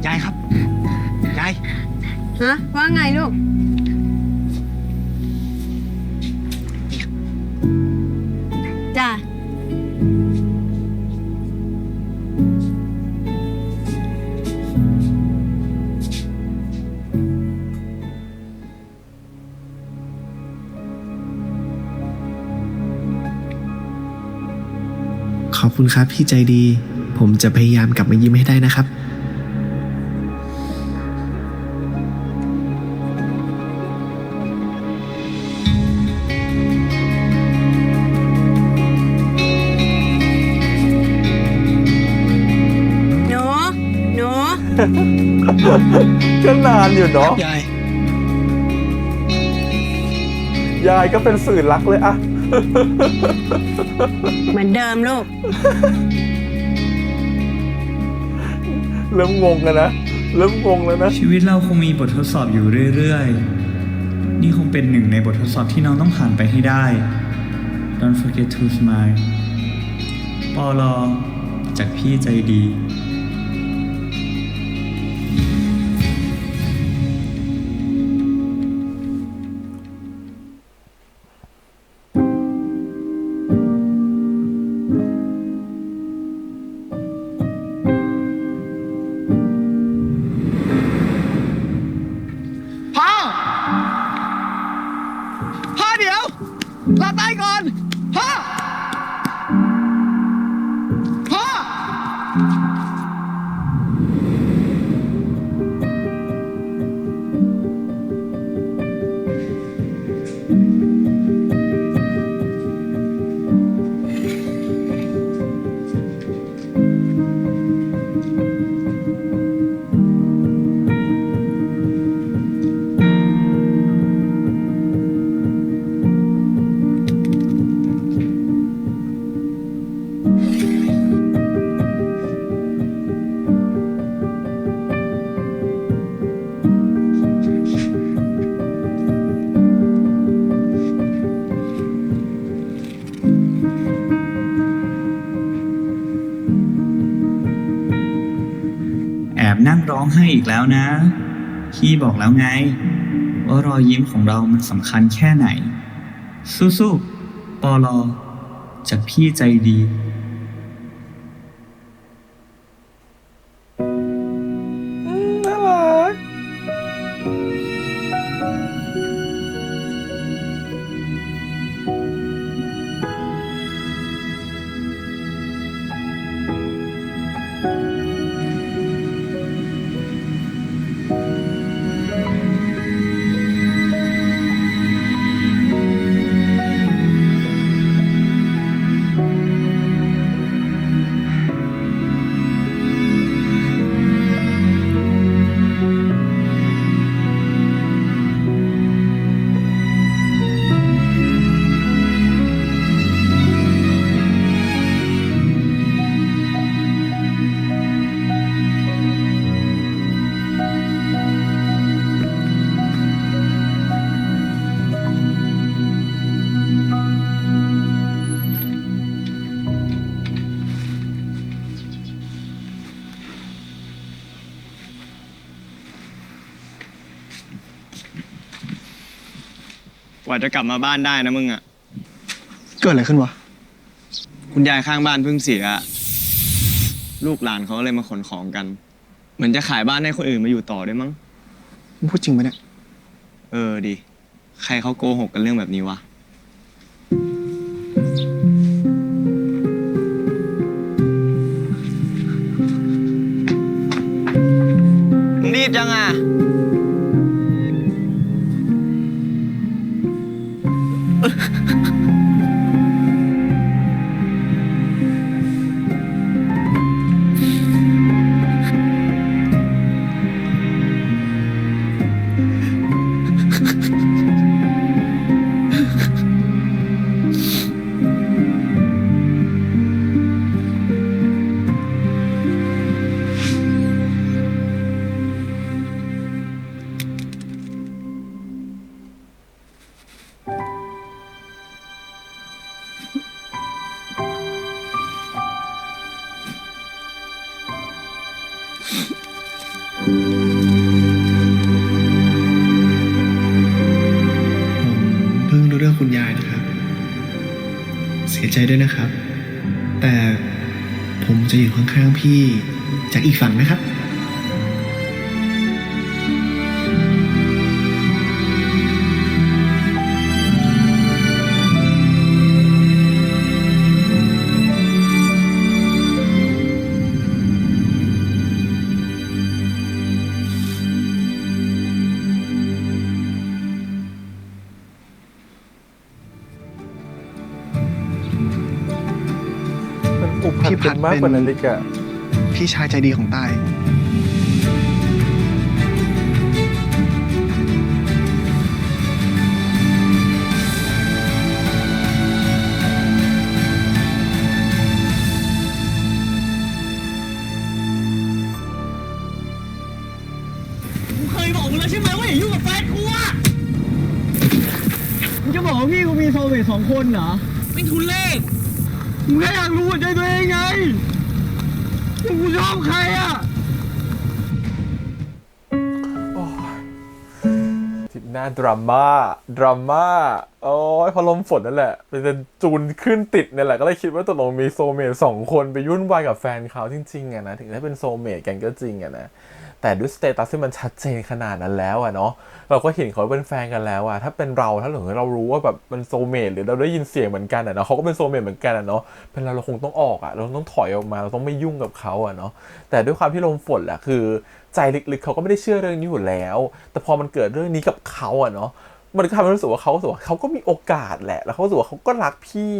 ยายครับ ยาย ฮะ ว่าไงลูก จ้ะ ขอบคุณครับพี่ใจดี ผมจะพยายามกลับมายิ้มให้ได้นะครับ หนู ก็นานอยู่เนาะ ยาย ยายก็เป็นสื่อรักเลยอะ เหมือนเดิมลูก เริ่มงงกันนะ เริ่มงงแล้วนะ ชีวิตเราคงมีบททดสอบอยู่เรื่อยๆ นี่คงเป็นหนึ่งในบททดสอบที่น้องต้องผ่านไปให้ได้ Don't forget to smile ปอลอจากพี่ใจดี พ่อ พ่อเดี๋ยวรอตายก่อน พ่อ พ่อ แอบนั่งร้องไห้อีกแล้วนะ พี่บอกแล้วไง ว่ารอยยิ้มของเรามันสำคัญแค่ไหน สู้ๆปอลอจากพี่ใจดี น่ารัก พ กว่าจะกลับมาบ้านได้นะมึงอะ เกิดอะไรขึ้นวะ คุณยายข้างบ้านเพิ่งเสีย ลูกหลานเขาเลยมาขนของกัน เหมือนจะขายบ้านให้คนอื่นมาอยู่ต่อด้วยมั้ง มึงพูดจริงปะเนี่ย เออดิ ใครเขาโกหกกันเรื่องแบบนี้วะ มึงรีบจังอ่ะ ผมเพิ่งรู้เรื่องคุณยายนะครับ เสียใจด้วยนะครับ แต่ผมจะอยู่ข้างๆพี่จากอีกฝั่งนะครับ มันผูกพันกันมากกว่านั้นเลยอะ พี่ชายใจดีของตาย กูเคยบอกมึงแล้วใช่ไหมว่าอย่ายุ่งกับแฟนกูอ่ะ มึงจะบอกว่าพี่กูมีโซลเมท2 คนเหรอ เป็นทุเล่ มึงแค่อยากรู้หัวใจตัวเองไงว่ากูชอบใครอ่ะ ทิศหน้าดราม่าโอ้ยพอลมฝนนั่นแหละเป็นจูนขึ้นติดนี่แหละก็เลยคิดว่าตกลงมีโซลเมท2 คนไปยุ่นวายกับแฟนเขาจริงๆอะนะถึงได้เป็นโซลเมทกันก็จริงอะนะแต่ด้วยสเตตัสที่มันชัดเจนขนาดนั้นแล้วอะเนาะเราก็เห็นเขาเป็นแฟนกันแล้วอะถ้าเป็นเราถ้าเรารู้ว่าแบบมันโซลเมทหรือเราได้ยินเสียงเหมือนกันอะเนาะเขาก็เป็นโซลเมทเหมือนกันอะเนาะเป็นเราคงต้องออกอะเราต้องถอยออกมาเราต้องไม่ยุ่งกับเขาอะเนาะแต่ด้วยความที่ลมฝนแหละคือใจลึกๆเขาก็ไม่ได้เชื่อเรื่องนี้อยู่แล้วแต่พอมันเกิดเรื่องนี้กับเขาอะเนาะมันก็ทำให้รู้สึกว่าเขาก็มีโอกาสแหละแล้วเขารู้สึกว่าเขาก็รักพี่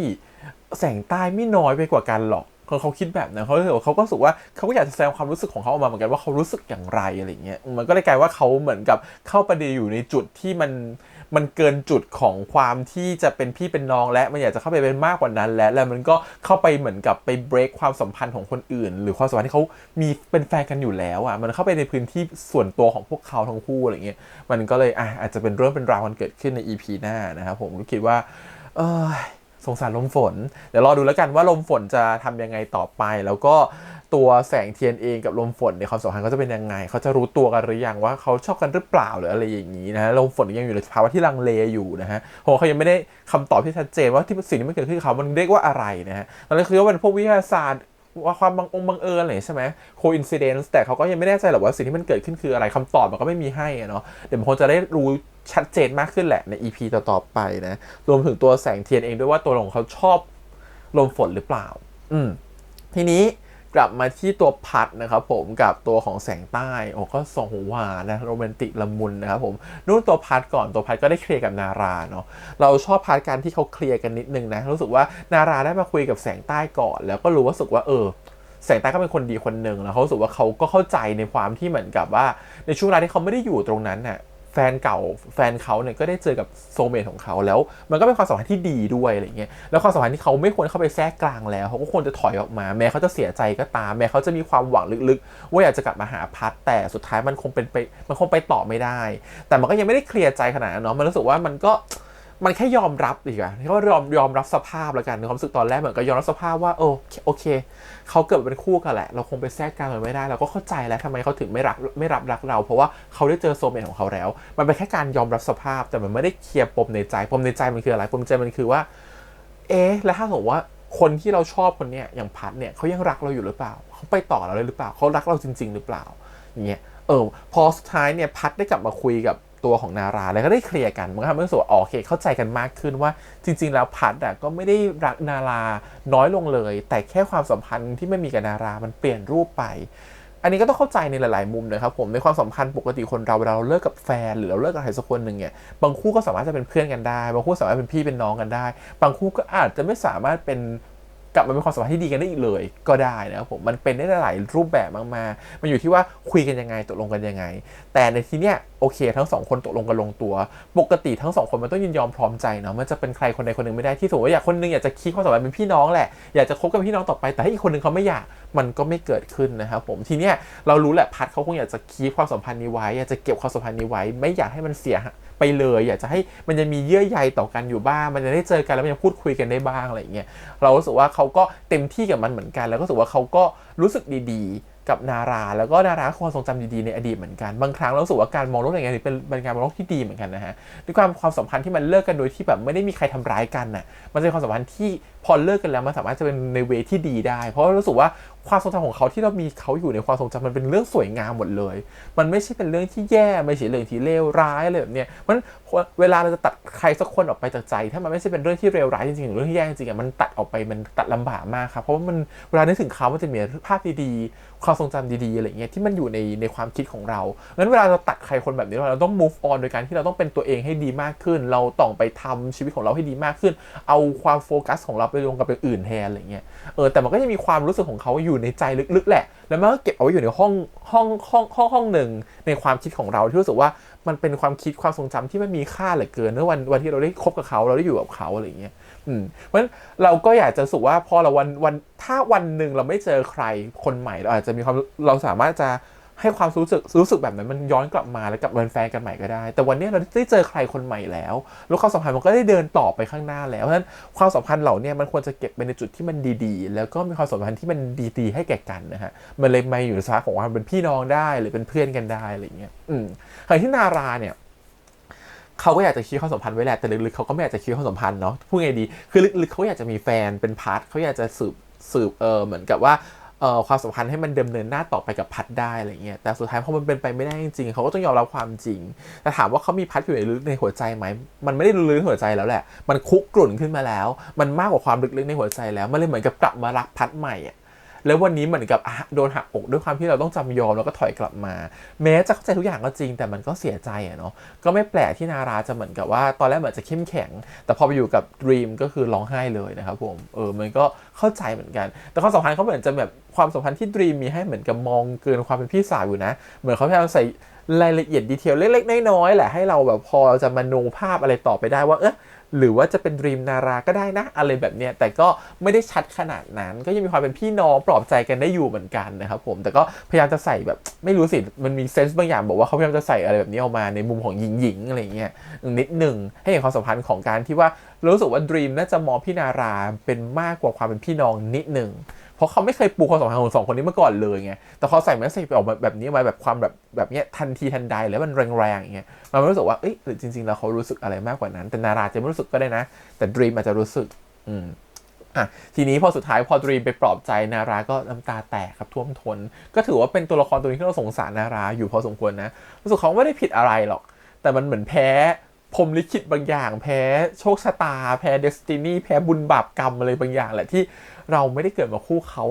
แสงใต้ไม่น้อยไปกว่ากันหรอกเขาคิดแบบนั้นเขารู้สึกว่าเขาก็รู้สึกว่าเขาก็อยากจะแสดงความรู้สึกของเขาออกมาเหมือนกันว่าเขารู้สึกอย่างไรอะไรเงี้ยมันก็เลยกลายว่าเขาเหมือนกับเข้าไปอยู่ในจุดที่มันเกินจุดของความที่จะเป็นพี่เป็นน้องและมันอยากจะเข้าไปเป็นมากกว่านั้นแล้วมันก็เข้าไปเหมือนกับไปเบรกความสัมพันธ์ของคนอื่นหรือความสัมพันธ์ที่เขามีเป็นแฟนกันอยู่แล้วอ่ะมันเข้าไปในพื้นที่ส่วนตัวของพวกเขาทั้งคู่อะไรเงี้ยมันก็เลยอาจจะเป็นเรื่องเป็นราวกันเกิดขึ้นใน EP หน้านะครับผมก็คิดว่าสงสารลมฝนเดี๋ยวรอดูแล้วกันว่าลมฝนจะทำยังไงต่อไปแล้วก็ตัวแสงเทียนเองกับลมฝนในความสัมพันธ์เขาจะเป็นยังไงเขาจะรู้ตัวกันหรือยังว่าเขาชอบกันหรือเปล่าหรืออะไรอย่างนี้นะฮะลมฝนยังอยู่ในภาวะที่ลังเลอยู่นะฮะเพราะเขายังไม่ได้คำตอบที่ชัดเจนว่าที่สิ่งที่มันเกิดขึ้นกับเขามันเรียกว่าอะไรนะฮะตอนนี้คือว่าเป็นพวกวิทยาศาสตร์ว่าความบังเอิญอะไรใช่ไหม coincidence แต่เขาก็ยังไม่แน่ใจหรอกว่าสิ่งที่มันเกิดขึ้นคืออะไรคำตอบมันก็ไม่มีให้เนาะเดี๋ยวมันคงจะได้รู้ชัดเจนมากขึ้นแหละใน EP ต่อๆไปนะรวมถึงตัวแสงเทียนเองด้วยว่าตัวของเขาชอบลมฝนหรือเปล่าทีนี้กลับมาที่ตัวพัดนะครับผมกับตัวของแสงใต้ก็ส่งหัวหวานนะโรแมนติกละมุนนะครับผมนู่นตัวพัดก่อนตัวพัดก็ได้เคลียร์กับนาราเนาะเราชอบพาร์ทการที่เขาเคลียร์กันนิดนึงนะรู้สึกว่านาราได้มาคุยกับแสงใต้ก่อนแล้วก็รู้สึกว่าแสงใต้ก็เป็นคนดีคนหนึ่งแล้วเขารู้สึกว่าเขาก็เข้าใจในความที่เหมือนกับว่าในช่วงเวลาที่เขาไม่ได้อยู่ตรงนั้นน่ะแฟนเขาเนี่ยก็ได้เจอกับโซลเมทของเขาแล้วมันก็เป็นความสัมพันธ์ที่ดีด้วยอะไรเงี้ยแล้วความสัมพันธ์ที่เขาไม่ควรเข้าไปแทรกกลางแล้วเขาก็ควรจะถอยออกมาแม้เขาจะเสียใจก็ตามแม้เขาจะมีความหวังลึกๆว่าอยากจะกลับมาหาพัดแต่สุดท้ายมันคงไปต่อไม่ได้แต่มันก็ยังไม่ได้เคลียร์ใจขนาดนั้นเนาะมันรู้สึกว่ามัน มันแค่ยอมรับอีกอะก็ยอมรับสภาพแล้วกันในความรู้สึกตอนแรกเหมือนก็ยอมรับสภาพว่าโอเคเขาเกิดเป็นคู่กันแหละเราคงไปแทรกกลางมันไม่ได้เราก็เข้าใจแล้วทำไมเขาถึงไม่รับเราเพราะว่าเขาได้เจอโซลเมทของเขาแล้วมันเป็นแค่การยอมรับสภาพแต่มันไม่ได้เคลียร์ปมในใจมันคืออะไรปมในใจมันคือว่าแล้วถ้าสมมติว่าคนที่เราชอบคนเนี้ยอย่างพัดเนี่ยเขายังรักเราอยู่หรือเปล่าเขาไปต่อเราเลยหรือเปล่าเขารักเราจริงๆหรือเปล่าอย่างเงี้ยพอสุดท้ายเนี่ยพัดได้กลับมาคุยกับตัวของนาราแล้วก็ได้เคลียร์กันมันก็ทำให้รู้สึกว่าโอเคเข้าใจกันมากขึ้นว่าจริงๆแล้วพัดก็ไม่ได้รักนาราน้อยลงเลยแต่แค่ความสัมพันธ์ที่ไม่มีกับนารามันเปลี่ยนรูปไปอันนี้ก็ต้องเข้าใจในหลายๆมุมนะครับผมในความสัมพันธ์ปกติคนเราเวลาเราเลิกกับแฟนหรือเราเลิกกับใครสักคนหนึ่งเนี่ยบางคู่ก็สามารถจะเป็นเพื่อนกันได้บางคู่สามารถเป็นพี่เป็นน้องกันได้บางคู่ก็อาจจะไม่สามารถเป็นกลับมาเป็นความสัมพันธ์ที่ดีกันได้อีกเลยก็ได้นะครับผมมันเป็นได้หลายรูปแบบมากๆมันอยู่ที่ว่าคุยกันยังไงตกลงกันยังไงแต่ในที่เนี้ยโอเคทั้งสองคนตกลงกันลงตัวปกติทั้งสองคนมันต้องยินยอมพร้อมใจเนาะมันจะเป็นใครคนใดคนหนึ่งไม่ได้ที่สมมติว่าคนนึงอยากจะคีปความสัมพันธ์เป็นพี่น้องแหละอยากจะคบกับพี่น้องต่อไปแต่ให้อีกคนนึงเขาไม่อยากมันก็ไม่เกิดขึ้นนะครับผมทีเนี้ยเรารู้แหละพัดเขาคงอยากจะคีปความสัมพันธ์นี้ไว้อยากจะเก็บความสัมพันธ์นี้ไว้ไม่อยากให้มันเสียไปเลยอยากจะให้มันจะมีเยื่อใยต่อกันอยู่บ้างมันจะได้เจอกันแล้วมันจะพูดคุยกันได้บ้างอะไรอย่างเงี้ยเรารู้สึกว่าเขาก็เต็มที่กับมันเหมือนกันแล้วก็รู้สึกว่าเขาก็รู้สึกดีๆกับนาราแล้วก็นาราความทรงจำดีๆในอดีตเหมือนกันบางครั้งเรารู้สึกว่าการมองโลกอย่างนี้เป็นการมองโลกที่ดีเหมือนกันนะฮะด้วยความสัมพันธ์ที่มันเลิกกันโดยที่แบบไม่ได้มีใครทำร้ายกันน่ะมันเป็นความสัมพันธ์ที่พอเลิกกันแล้วมันสามารถจะเป็นในเวที่ดีได้เพราะรู้สึกว่าความทรงจำของเขาที่เรามีเขาอยู่ในความทรงจำมันเป็นเรื่องสวยงามหมดเลยมันไม่ใช่เป็นเรื่องที่แย่ไม่ใช่เรื่องที่เลวร้ายอะไรแบบเนี้ยมันเวลาเราจะตัดใครสักคนออกไปจากใจถ้ามันไม่ใช่เป็นเรื่องที่เลวร้ายจริงๆหรือเรื่องที่แย่จริงๆมันตัดออกไปมันตัดลำบากมากครับเพราะว่ามันเวลานึกถึงเขามันจะมีภาพดีๆความทรงจำดีๆอะไรเงี้ยที่มันอยู่ในความคิดของเรางั้นเวลาเราตัดใครคนแบบนี้เราต้อง move on โดยการที่เราต้องเป็นตัวเองให้ดีมากขึ้นเราต้องไปทำชีวิตของเราให้ดีมากขึ้นเอาความโฟกัสของเราไปลงกับเป็นอื่นแทนอะไรเงี้ยแต่มันก็จะมีความรู้สึกของเขาอยู่ในใจลึกๆแหละแล้วมันก็เก็บเอาไว้อยู่ในห้องหนึ่งในความคิดของเราที่รู้สึกว่ามันเป็นความคิดความทรงจำที่มันมีค่าเหลือเกินเมื่อวันที่เราได้คบกับเขาเราได้อยู่กับเขาอะไรเงี้ยเพราะฉะนั้นเราก็อยากจะรู้สึกว่าพอเราถ้าวันหนึ่งเราไม่เจอใครคนใหม่เราอาจจะมีความเราสามารถจะให้ความรู้สึกแบบนั้นมันย้อนกลับมาแล้วกลับมาเป็นแฟนกันใหม่ก็ได้แต่วันนี้เราได้เจอใครคนใหม่แล้วความสัมพันธ์มันก็ได้เดินต่อไปข้างหน้าแล้วเพราะฉะนั้นความสัมพันธ์เหล่านี้มันควรจะเก็บไปในจุดที่มันดีๆแล้วก็มีความสัมพันธ์ที่มันดีๆให้แก่กันนะฮะมันเลยมาอยู่ในสถานะของความเป็นพี่น้องได้หรือเป็นเพื่อนกันได้อะไรอย่างเงี้ยขณะที่นาราเนี่ยเขาก็อยากจะคิดความสัมพันธ์ไว้แหละแต่ลึกๆเขาก็ไม่อยากจะคิดความสัมพันธ์เนาะพูดไงดีคือลึกๆเขาอยากจะมีแฟนเป็นพาร์ทเขาอยากจะสืบเหมือนกับว่าความสัมพันธ์ให้มันดำเนินหน้าต่อไปกับพัดได้อะไรเงี้ยแต่สุดท้ายพอมันเป็นไปไม่ได้จริงๆเขาก็ต้องยอมรับความจริงแต่ถามว่าเขามีพัดอยู่ในหัวใจไหมมันไม่ได้ลึกๆในหัวใจแล้วแหละมันคุกรุ่นขึ้นมาแล้วมันมากกว่าความลึกๆในหัวใจแล้วมันเลยเหมือนกับกลับมารักพัดใหม่อ่ะแล้ววันนี้เหมือนกับโดนหักอกด้วยความที่เราต้องจำยอมแล้วก็ถอยกลับมาแม้จะเข้าใจทุกอย่างก็จริงแต่มันก็เสียใจเนาะก็ไม่แปลกที่นาราจะเหมือนกับว่าตอนแรกเหมือนจะเข้มแข็งแต่พอไปอยู่กับดรีมก็คือร้องไห้เลยนะครับผมมันก็เข้าใจเหมือนกันแต่ความสัมพันธ์เขาเหมือนจะแบบความสัมพันธ์ที่ดรีมมีให้เหมือนกับมองเกินความเป็นพี่สาวอยู่นะเหมือนเขาพยายามใส่รายละเอียดดีเทลเล็กๆน้อยๆแหละให้เราแบบพอจะมโนภาพอะไรต่อไปได้ว่าหรือว่าจะเป็นดรีมนาราก็ได้นะอะไรแบบเนี้ยแต่ก็ไม่ได้ชัดขนาดนั้นก็ยังมีความเป็นพี่น้องปลอบใจกันได้อยู่เหมือนกันนะครับผมแต่ก็พยายามจะใส่แบบไม่รู้สิมันมีเซนส์บางอย่างบอกว่าเขาพยายามจะใส่อะไรแบบนี้ออกมาในมุมของหญิงๆอะไรเงี้ยนิดหนึ่งให้เห็นความสัมพันธ์ของการที่ว่ารู้สึกว่าดรีมน่าจะมองพี่นาราเป็นมากกว่าความเป็นพี่น้องนิดหนึ่งเพราะเขาไม่เคยปูความสัมพันธ์ของสองคนนี้มาก่อนเลยไงแต่พอใส่แมสเซจออกมาแบบนี้มาแบบความแบบเนี้ยทันทีทันใดแล้วมันแรงๆอย่างเงี้ยมันรู้สึกว่าหรือจริงๆแล้วเขารู้สึกอะไรมากกว่านั้นแต่นาราจะไม่รู้สึกก็ได้นะแต่ดรีมอาจจะรู้สึกทีนี้พอสุดท้ายพอดรีมไปปลอบใจนาราก็น้ำตาแตกครับท่วมท้นก็ถือว่าเป็นตัวละครตัวนี้ที่เราสงสารนาราอยู่พอสมควรนะรู้สึกเขาไม่ได้ผิดอะไรหรอกแต่มันเหมือนแพ้พรหมลิขิตบางอย่างแพ้โชคชะตาแพ้เดสตินีแพ้บุญบาปกรรมอะไรบางอย่างแหละที่เราไม่ได้เกิดมาคู่เขา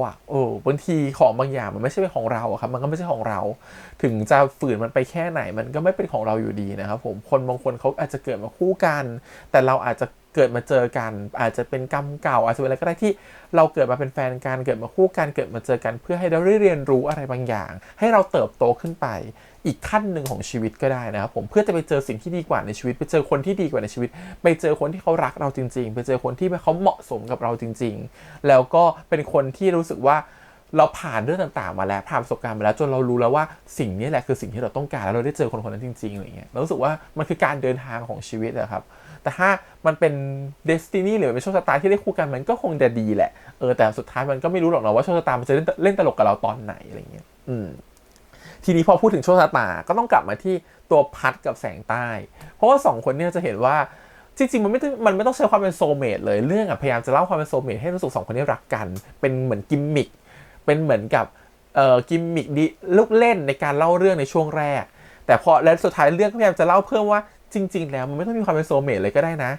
บางทีของบางอย่างมันไม่ใช่เป็นของเราครับมันก็ไม่ใช่ของเราถึงจะฝืนมันไปแค่ไหนมันก็ไม่เป็นของเราอยู่ดีนะครับผมคนบางคนเขาอาจจะเกิดมาคู่กันแต่เราอาจจะเกิดมาเจอกันอาจจะเป็นกรรมเก่าอาจจะเป็นอะไรก็ได้ที่เราเกิดมาเป็นแฟนกันเกิดมาคู่กันเกิดมาเจอกันเพื่อให้เราได้เรียนรู้อะไรบางอย่างให้เราเติบโตขึ้นไปอีกขั้นหนึ่งของชีวิตก็ได้นะครับผมเพื่อจะไปเจอสิ่งที่ดีกว่าในชีวิตไปเจอคนที่ดีกว่าในชีวิตไปเจอคนที่เขารักเราจริงๆไปเจอคนที่เขาเหมาะสมกับเราจริงๆแล้วก็เป็นคนที่รู้สึกว่า เราผ่านเรื่องต่างๆมาแล้วผ่านประสบการณ์มาแล้วจนเรารู้แล้วว่าสิ่งนี้แหละคือสิ่งที่เราต้องการแล้วเราได้เจอคนคนนั้นจริงๆอะไรเงี้ยเรารู้สึกว่ามันคือการเดินทางของชีวิตอะครับแต่ถ้ามันเป็นเดสตินีหรือเป็นโชคชะตาที่ได้คู่กันมันก็คงจะดีแหละแต่สุดท้ายมันก็ไม่รู้หรอกนะว่าโชคชะตามันจะเล่นตลกกับเราตอนไหนอะไรเงี้ยทีนี้พอพูดถึงโชคชะตาก็ต้องกลับมาที่ตัวพัดกับแสงใต้เพราะว่า2คนเนี่ยจะเห็นว่าจริงๆมันไม่ต้องใช้ความเป็นโซลเมทเลยเรื่องพยายามจะเล่าความเป็นโซลเมทให้รู้สึก2คนนี้รักกันเป็นเหมือนกิมมิคเป็นเหมือนกับกิมมิคดีลูกเล่นในการเล่าเรื่องในช่วงแรกแต่พอแล้วสุดท้ายเรื่องก็พยายามจะเล่าเพิ่มว่าจริงๆแล้วมันไม่ต้องมีความเป็นโซลเมทเลยก็ได้นะ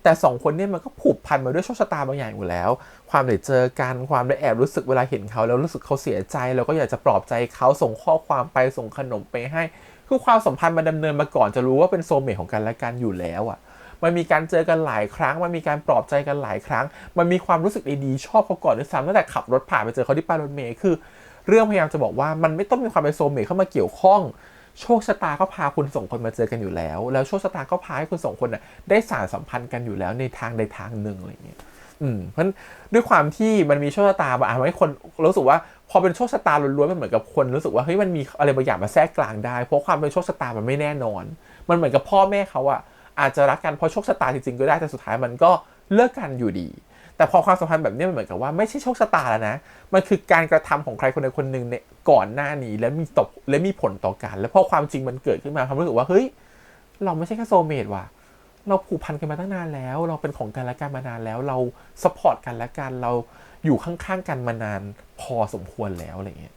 แต่2คนนี้มันก็ผูกพันมาด้วยโชคชะตาบางอย่างอยู่แล้วความได้เจอกันความได้แอบรู้สึกเวลาเห็นเขาแล้วรู้สึกเขาเสียใจเราก็อยากจะปลอบใจเขาส่งข้อความไปส่งขนมไปให้คือความสัมพันธ์มันดำเนินมาก่อนจะรู้ว่าเป็นโซลเมทของกันและกันอยู่แล้วอ่ะมันมีการเจอกันหลายครั้งมันมีการปลอบใจกันหลายครั้งมันมีความรู้สึกดีๆชอบเขาก่อนด้วยซ้ำตั้งแต่ขับรถผ่านไปเจอเขาที่ป้ายรถเมล์คือเรื่องพยายามจะบอกว่ามันไม่ต้องมีความเป็นโซลเมทเข้ามาเกี่ยวข้องโชคชะตาก็พาคุณสองคนมาเจอกันอยู่แล้วแล้วโชคชะตาก็พาให้คุณสองคนน่ะได้สานสัมพันธ์กันอยู่แล้วในทางใดทางหนึ่งอะไรอย่างเงี้ยเพราะฉะนั้นด้วยความที่มันมีโชคชะตาบางอันทำให้คนรู้สึกว่าพอเป็นโชคชะตาล้วนๆมันเหมือนกับคนรู้สึกว่าเฮ้ยมันมีอะไรบางอย่างมาแทรกกลางได้เพราะความเป็นโชคชะตามันไม่แน่นอนมันเหมือนกับพ่อแม่เขาอะอาจจะรักกันเพราะโชคชะตาจริงๆก็ได้แต่สุดท้ายมันก็เลิกกันอยู่ดีแต่พอความสัมพันธ์แบบนี้มันเหมือนกับว่าไม่ใช่โชคชะตาแล้วนะมันคือการกระทำของใครคนใดคนหนึ่งในก่อนหน้านี้และมีผลต่อกันแล้วพอความจริงมันเกิดขึ้นมาทำให้รู้สึกว่าเฮ้ยเราไม่ใช่แค่โซลเมทว่ะเราผูกพันกันมาตั้งนานแล้วเราเป็นของกันและกันมานานแล้วเราซัพพอร์ตกันและกันเราอยู่ข้างๆกันมานานพอสมควรแล้วอะไรเงี้ย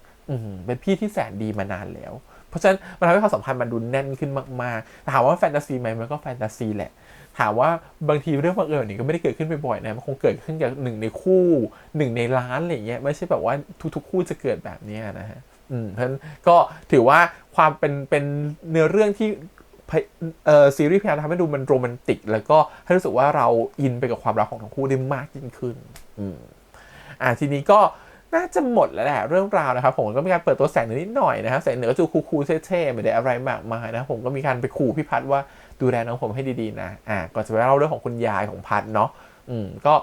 เป็นพี่ที่แสนดีมานานแล้วเพราะฉะนั้นมันทำให้ความสัมพันธ์มันดูแน่นขึ้นมากๆถามว่าแฟนตาซีไหมมันก็แฟนตาซีแหละถามว่าบางทีเรื่องบังเอิญนี่ก็ไม่ได้เกิดขึ้นบ่อยๆนะมันคงเกิดขึ้นกับ1ในคู่1ในล้านอะไรเงี้ยไม่ใช่แบบว่าทุกๆคู่จะเกิดแบบนี้นะฮะเพราะฉะนั้นก็ถือว่าความเป็นเนื้อเรื่องที่ซีรีส์พยายามทำให้ดูมันโรแมนติกแล้วก็ให้รู้สึกว่าเราอินไปกับความรักของทั้งคู่ได้มากยิ่งขึ้นทีนี้ก็น่าจะหมดแล้วแหละเรื่องราวนะครับผมก็มีการเปิดตัวแสงเหนือนิดหน่อยนะครับแสงเหนือก็จะคูลๆเท่ๆไม่ได้อะไรมากมายนะผมก็มีการไปขู่พี่พัดว่าดูแลน้องผมให้ดีๆนะก็จะไปเล่าเรื่องของคุณยายของพัดเนาะก็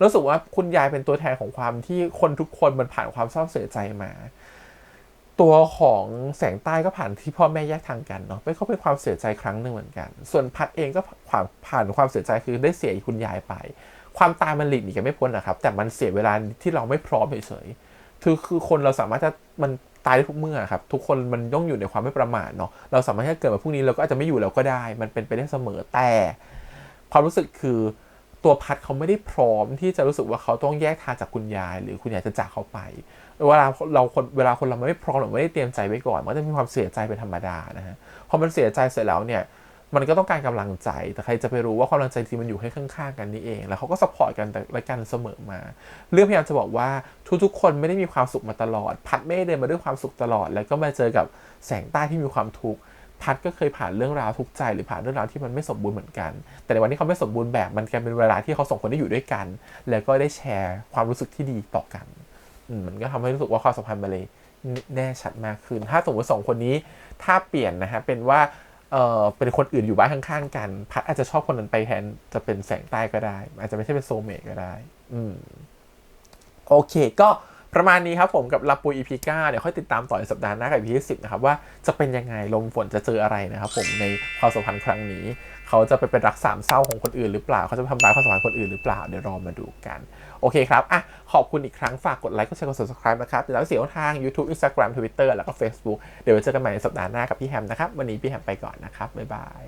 รู้สึกว่าคุณยายเป็นตัวแทนของความที่คนทุกคนมันผ่านความเศร้าเสียใจมาตัวของแสงใต้ก็ผ่านที่พ่อแม่แยกทางกันเนาะก็เป็นความเสียใจครั้งหนึ่งเหมือนกันส่วนพัดเองก็ผ่านความเสียใจคือได้เสียคุณยายไปความตายมันหลีกหนีกันไม่พ้นนะครับแต่มันเสียเวลาที่เราไม่พร้อมเฉยๆคือคนเราสามารถจะมันตายได้ทุกเมื่อครับทุกคนมันย่อมอยู่ในความไม่ประมาทเนาะเราสามารถที่จะเกิดมาพรุ่งนี้เราก็อาจจะไม่อยู่แล้วก็ได้มันเป็นไปได้เสมอแต่ความรู้สึกคือตัวพัดเขาไม่ได้พร้อมที่จะรู้สึกว่าเขาต้องแยกทางจากคุณยายหรือคุณยายจะจากเขาไปเวลาคนเราไม่พร้อมหรือไม่ได้เตรียมใจไว้ก่อนมันจะมีความเสียใจเป็นธรรมดานะฮะพอมันเสียใจเสร็จแล้วเนี่ยมันก็ต้องการกำลังใจแต่ใครจะไปรู้ว่าความกำลังใจที่มันอยู่ให้ข้างๆกันนี่เองแล้วเขาก็ซัพพอร์ตกันและกันเสมอมาเรื่องพยายามจะบอกว่าทุกๆคนไม่ได้มีความสุขมาตลอดพัดไม่ได้เดินมาด้วยความสุขตลอดแล้วก็มาเจอกับแสงใต้ที่มีความทุกข์พัดก็เคยผ่านเรื่องราวทุกข์ใจหรือผ่านเรื่องราวที่มันไม่สมบูรณ์เหมือนกันแต่ในวันที่เขาไม่สมบูรณ์แบบมันกลายเป็นเวลาที่เขาสองคนได้อยู่ด้วยกันแล้วก็ได้แชร์ความรู้สึกที่ดีต่อกันมันก็ทำให้รู้สึกว่าความสัมพันธ์มันเลยแน่ชัดมากขึ้นถ้าสมมติ2คนนี้ถ้าเปลี่ยนนะฮะเป็นว่าเป็นคนอื่นอยู่บ้านข้างๆกันพัดอาจจะชอบคนนั้นไปแทนจะเป็นแสงใต้ก็ได้อาจจะไม่ใช่เป็นโซลเมทก็ได้โอเคก็ประมาณนี้ครับผมกับลาปุย EP 9เดี๋ยวค่อยติดตามต่อในสัปดาห์หน้ากับ EP 10นะครับว่าจะเป็นยังไงลมฝนจะเจออะไรนะครับผมในความสัมพันธ์ครั้งนี้เขาจะไปเป็นรักสามเศร้าของคนอื่นหรือเปล่าเขาจะทำร้ายความสัมพันธ์คนอื่นหรือเปล่าเดี๋ยวรอมาดูกันโอเคครับขอบคุณอีกครั้งฝากกดไลค์กดแชร์กด Subscribe นะครับติดตามเสียงทาง YouTube Instagram Twitter แล้วก็ Facebook เดี๋ยวไว้เจอกันใหม่ในสัปดาห์หน้ากับพี่แฮมนะครับวันนี้พี่แฮมไปก่อนนะครับบ๊ายบาย